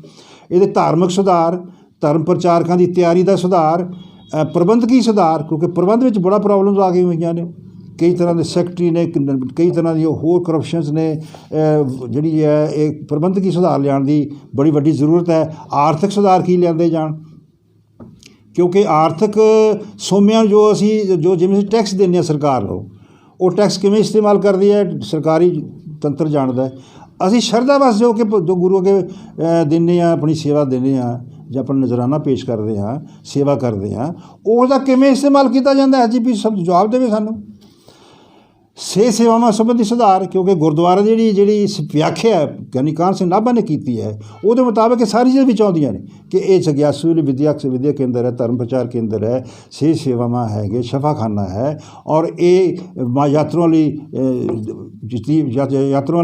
ਇਹਦੇ ਧਾਰਮਿਕ ਸੁਧਾਰ, ਧਰਮ ਪ੍ਰਚਾਰਕਾਂ ਦੀ ਤਿਆਰੀ ਦਾ ਸੁਧਾਰ, ਪ੍ਰਬੰਧਕੀ ਸੁਧਾਰ, ਕਿਉਂਕਿ ਪ੍ਰਬੰਧ ਵਿੱਚ ਬੜਾ ਪ੍ਰੋਬਲਮਸ ਆ ਗਈਆਂ ਹੋਈਆਂ ਨੇ। ਕਈ ਤਰ੍ਹਾਂ ਦੇ ਸੈਕਟਰੀ ਨੇ, ਕਈ ਤਰ੍ਹਾਂ ਦੀ ਹੋਰ ਕਰਪਸ਼ਨਸ ਨੇ। ਜਿਹੜੀ ਹੈ ਇਹ ਪ੍ਰਬੰਧਕੀ ਸੁਧਾਰ ਲਿਆਉਣ ਦੀ ਬੜੀ ਵੱਡੀ ਜ਼ਰੂਰਤ ਹੈ। ਆਰਥਿਕ ਸੁਧਾਰ ਕੀ ਲਿਆਂਦੇ ਜਾਣ, ਕਿਉਂਕਿ ਆਰਥਿਕ ਸੋਮਿਆਂ ਜੋ ਜਿਵੇਂ ਅਸੀਂ ਟੈਕਸ ਦਿੰਦੇ ਹਾਂ ਸਰਕਾਰ ਨੂੰ, ਉਹ ਟੈਕਸ ਕਿਵੇਂ ਇਸਤੇਮਾਲ ਕਰਦੀ ਹੈ ਸਰਕਾਰੀ ਤੰਤਰ ਜਾਣਦਾ। ਅਸੀਂ ਸ਼ਰਧਾ ਵਸ ਜੋ ਗੁਰੂ ਅੱਗੇ ਦਿੰਦੇ ਹਾਂ, ਆਪਣੀ ਸੇਵਾ ਦਿੰਦੇ ਹਾਂ ਜਾਂ ਆਪਣਾ ਨਜ਼ਰਾਨਾ ਪੇਸ਼ ਕਰਦੇ ਹਾਂ, ਸੇਵਾ ਕਰਦੇ ਹਾਂ, ਉਹਦਾ ਕਿਵੇਂ ਇਸਤੇਮਾਲ ਕੀਤਾ ਜਾਂਦਾ SGP ਸਭ ਜਵਾਬ ਦੇਵੇ ਸਾਨੂੰ। ਸਿਹਤ ਸੇਵਾਵਾਂ ਸੰਬੰਧੀ ਸੁਧਾਰ, ਕਿਉਂਕਿ ਗੁਰਦੁਆਰਾ ਜਿਹੜੀ ਵਿਆਖਿਆ ਗਿਆਨੀ ਕਾਹਨ ਸਿੰਘ ਨਾਭਾ ਨੇ ਕੀਤੀ ਹੈ ਉਹਦੇ ਮੁਤਾਬਕ ਇਹ ਸਾਰੀ ਚੀਜ਼ਾਂ ਵਿੱਚ ਆਉਂਦੀਆਂ ਨੇ ਕਿ ਇਹ ਜਗਿਆਸੂ ਲਈ ਵਿਦਿਆ ਕੇਂਦਰ ਹੈ, ਧਰਮ ਪ੍ਰਚਾਰ ਕੇਂਦਰ ਹੈ, ਸਿਹਤ ਸੇਵਾਵਾਂ ਹੈਗੇ, ਸ਼ਫਾਖਾਨਾ ਹੈ, ਔਰ ਇਹ ਯਾਤਰੂਆਂ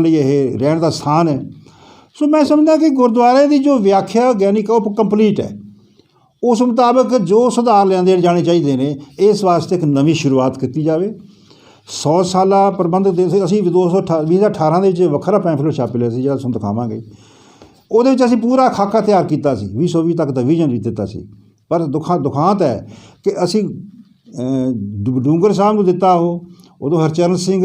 ਲਈ ਇਹ ਰਹਿਣ ਦਾ ਸਥਾਨ ਹੈ। ਸੋ ਮੈਂ ਸਮਝਦਾ ਕਿ ਗੁਰਦੁਆਰੇ ਦੀ ਜੋ ਵਿਆਖਿਆ ਗਿਆਨੀ ਉਹ ਕੰਪਲੀਟ ਹੈ। ਉਸ ਮੁਤਾਬਕ ਜੋ ਸੁਧਾਰ ਲਿਆਂਦੇ ਜਾਣੇ ਚਾਹੀਦੇ ਨੇ, ਇਸ ਵਾਸਤੇ ਇੱਕ ਨਵੀਂ ਸ਼ੁਰੂਆਤ ਕੀਤੀ ਜਾਵੇ। 100 ਸਾਲਾ ਪ੍ਰਬੰਧਕ ਦੇ ਅਸੀਂ 2018 ਦੇ ਵਿੱਚ ਵੱਖਰਾ ਪੈਂਫਲੇਟ ਛਾਪੇ ਲਿਆ ਸੀ, ਜਿਹੜਾ ਤੁਹਾਨੂੰ ਦਿਖਾਵਾਂਗੇ। ਉਹਦੇ ਵਿੱਚ ਅਸੀਂ ਪੂਰਾ ਖਾਕਾ ਤਿਆਰ ਕੀਤਾ ਸੀ, 2020 ਤੱਕ ਦਾ ਵਿਜ਼ਨ ਵੀ ਦਿੱਤਾ ਸੀ। ਪਰ ਦੁਖਾਂਤ ਹੈ ਕਿ ਅਸੀਂ ਡੂੰਗਰ ਸਾਹਿਬ ਨੂੰ ਦਿੱਤਾ, ਉਦੋਂ ਹਰਚਰਨ ਸਿੰਘ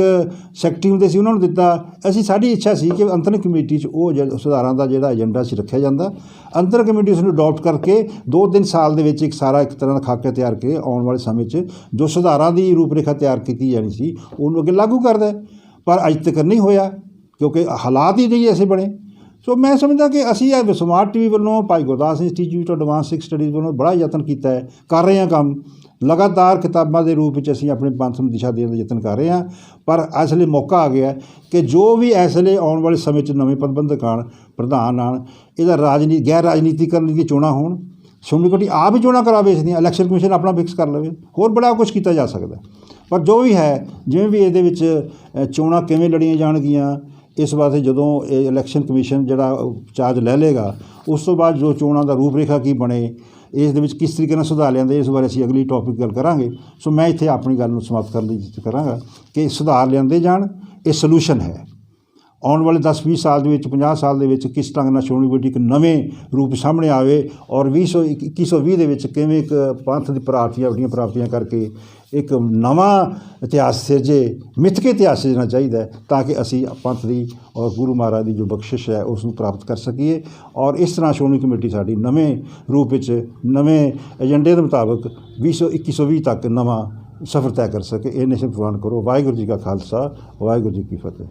ਸੈਕਟਰੀ ਹੁੰਦੇ ਸੀ, ਉਹਨਾਂ ਨੂੰ ਦਿੱਤਾ। ਸਾਡੀ ਇੱਛਾ ਸੀ ਕਿ ਅੰਤਰ ਕਮੇਟੀ 'ਚ ਉਹ ਸੁਧਾਰਾਂ ਦਾ ਜਿਹੜਾ ਏਜੰਡਾ ਸੀ ਰੱਖਿਆ ਜਾਂਦਾ। ਅੰਤਰ ਕਮੇਟੀ ਉਸ ਨੂੰ ਅਡੋਪਟ ਕਰਕੇ 2-3 ਸਾਲ ਦੇ ਵਿੱਚ ਇੱਕ ਤਰ੍ਹਾਂ ਦਾ ਖਾਕਾ ਤਿਆਰ ਕੇ ਆਉਣ ਵਾਲੇ ਸਮੇਂ 'ਚ ਜੋ ਸੁਧਾਰਾਂ ਦੀ ਰੂਪਰੇਖਾ ਤਿਆਰ ਕੀਤੀ ਜਾਣੀ ਸੀ ਉਹਨੂੰ ਅੱਗੇ ਲਾਗੂ ਕਰਦਾ। ਪਰ ਅੱਜ ਤੱਕ ਨਹੀਂ ਹੋਇਆ, ਕਿਉਂਕਿ ਹਾਲਾਤ ਹੀ ਨਹੀਂ ਐਸੇ ਬਣੇ। ਸੋ ਮੈਂ ਸਮਝਦਾ ਕਿ ਅਸੀਂ ਇਹ ਸਮਾਰਟ TV ਵੱਲੋਂ, ਭਾਈ ਗੁਰਦਾਸ ਇੰਸਟੀਚਿਊਟ ਐਡਵਾਂਸ ਸਿੱਖ ਸਟੱਡੀਜ਼ ਵੱਲੋਂ ਬੜਾ ਯਤਨ ਕੀਤਾ ਹੈ, ਕਰ ਰਹੇ ਹਾਂ ਕੰਮ। ਲਗਾਤਾਰ ਕਿਤਾਬਾਂ ਦੇ ਰੂਪ ਵਿੱਚ ਅਸੀਂ ਆਪਣੇ ਪੰਥ ਨੂੰ ਦਿਸ਼ਾ ਦੇਣ ਦਾ ਯਤਨ ਕਰ ਰਹੇ ਹਾਂ। ਪਰ ਇਸ ਵੇਲੇ ਮੌਕਾ ਆ ਗਿਆ ਕਿ ਜੋ ਵੀ ਇਸ ਵੇਲੇ ਆਉਣ ਵਾਲੇ ਸਮੇਂ 'ਚ ਨਵੇਂ ਪ੍ਰਬੰਧਕ ਆਉਣ, ਪ੍ਰਧਾਨ ਆਉਣ, ਇਹਦਾ ਗੈਰ ਰਾਜਨੀਤੀਕਰਨ ਦੀਆਂ ਚੋਣਾਂ ਹੋਣ। ਸ਼੍ਰੋਮਣੀ ਕਮੇਟੀ ਆਪ ਹੀ ਚੋਣਾਂ ਕਰਾਵੇ, ਇਸਦੀਆਂ ਇਲੈਕਸ਼ਨ ਕਮਿਸ਼ਨ ਆਪਣਾ ਫਿਕਸ ਕਰ ਲਵੇ, ਹੋਰ ਬੜਾ ਕੁਛ ਕੀਤਾ ਜਾ ਸਕਦਾ। ਪਰ ਜੋ ਵੀ ਹੈ, ਜਿਵੇਂ ਵੀ ਇਹਦੇ ਵਿੱਚ ਚੋਣਾਂ ਕਿਵੇਂ ਲੜੀਆਂ ਜਾਣਗੀਆਂ, ਇਸ ਵਾਸਤੇ ਜਦੋਂ ਇਹ ਇਲੈਕਸ਼ਨ ਕਮਿਸ਼ਨ ਜਿਹੜਾ ਚਾਰਜ ਲੈ ਲਏਗਾ, ਉਸ ਤੋਂ ਬਾਅਦ ਜੋ ਚੋਣਾਂ ਦਾ ਰੂਪਰੇਖਾ ਕੀ ਬਣੇ, ਇਸ ਦੇ ਵਿੱਚ ਕਿਸ ਤਰੀਕੇ ਨਾਲ ਸੁਧਾਰ ਲਿਆਂਦੇ, ਇਸ ਬਾਰੇ ਅਸੀਂ ਅਗਲੀ ਟੌਪਿਕ ਗੱਲ ਕਰਾਂਗੇ। ਸੋ ਮੈਂ ਇੱਥੇ ਆਪਣੀ ਗੱਲ ਨੂੰ ਸਮਾਪਤ ਕਰਨ ਦੀ ਕੋਸ਼ਿਸ਼ ਕਰਾਂਗਾ ਕਿ ਸੁਧਾਰ ਲਿਆਂਦੇ ਜਾਣ, ਇਹ ਸੋਲੂਸ਼ਨ ਹੈ। ਆਉਣ ਵਾਲੇ 10-20 ਸਾਲ ਦੇ ਵਿੱਚ, 50 ਸਾਲ ਦੇ ਵਿੱਚ ਕਿਸ ਢੰਗ ਨਾਲ ਸ਼੍ਰੋਮਣੀ ਕਮੇਟੀ ਇੱਕ ਨਵੇਂ ਰੂਪ ਸਾਹਮਣੇ ਆਵੇ, ਔਰ 2120 ਦੇ ਵਿੱਚ ਕਿਵੇਂ ਇੱਕ ਪੰਥ ਦੀ ਵੱਡੀਆਂ ਪ੍ਰਾਪਤੀਆਂ ਕਰਕੇ ਇੱਕ ਨਵਾਂ ਇਤਿਹਾਸ ਸਿਰਜੇ, ਮਿੱਥ ਕੇ ਇਤਿਹਾਸ ਸਿਰਜਣਾ ਚਾਹੀਦਾ ਹੈ, ਤਾਂ ਕਿ ਅਸੀਂ ਪੰਥ ਦੀ ਔਰ ਗੁਰੂ ਮਹਾਰਾਜ ਦੀ ਜੋ ਬਖਸ਼ਿਸ਼ ਹੈ ਉਸ ਨੂੰ ਪ੍ਰਾਪਤ ਕਰ ਸਕੀਏ। ਔਰ ਇਸ ਤਰ੍ਹਾਂ ਸ਼੍ਰੋਮਣੀ ਕਮੇਟੀ ਸਾਡੀ ਨਵੇਂ ਰੂਪ ਵਿੱਚ, ਨਵੇਂ ਏਜੰਡੇ ਦੇ ਮੁਤਾਬਕ 2120 ਤੱਕ ਨਵਾਂ ਸਫ਼ਰ ਤੈਅ ਕਰ ਸਕੇ। ਇਹ ਨਿਸ਼ਚਿਤ ਪ੍ਰਵਾਨ ਕਰੋ। ਵਾਹਿਗੁਰੂ ਜੀ ਕਾ ਖਾਲਸਾ, ਵਾਹਿਗੁਰੂ ਜੀ ਕੀ ਫਤਿਹ।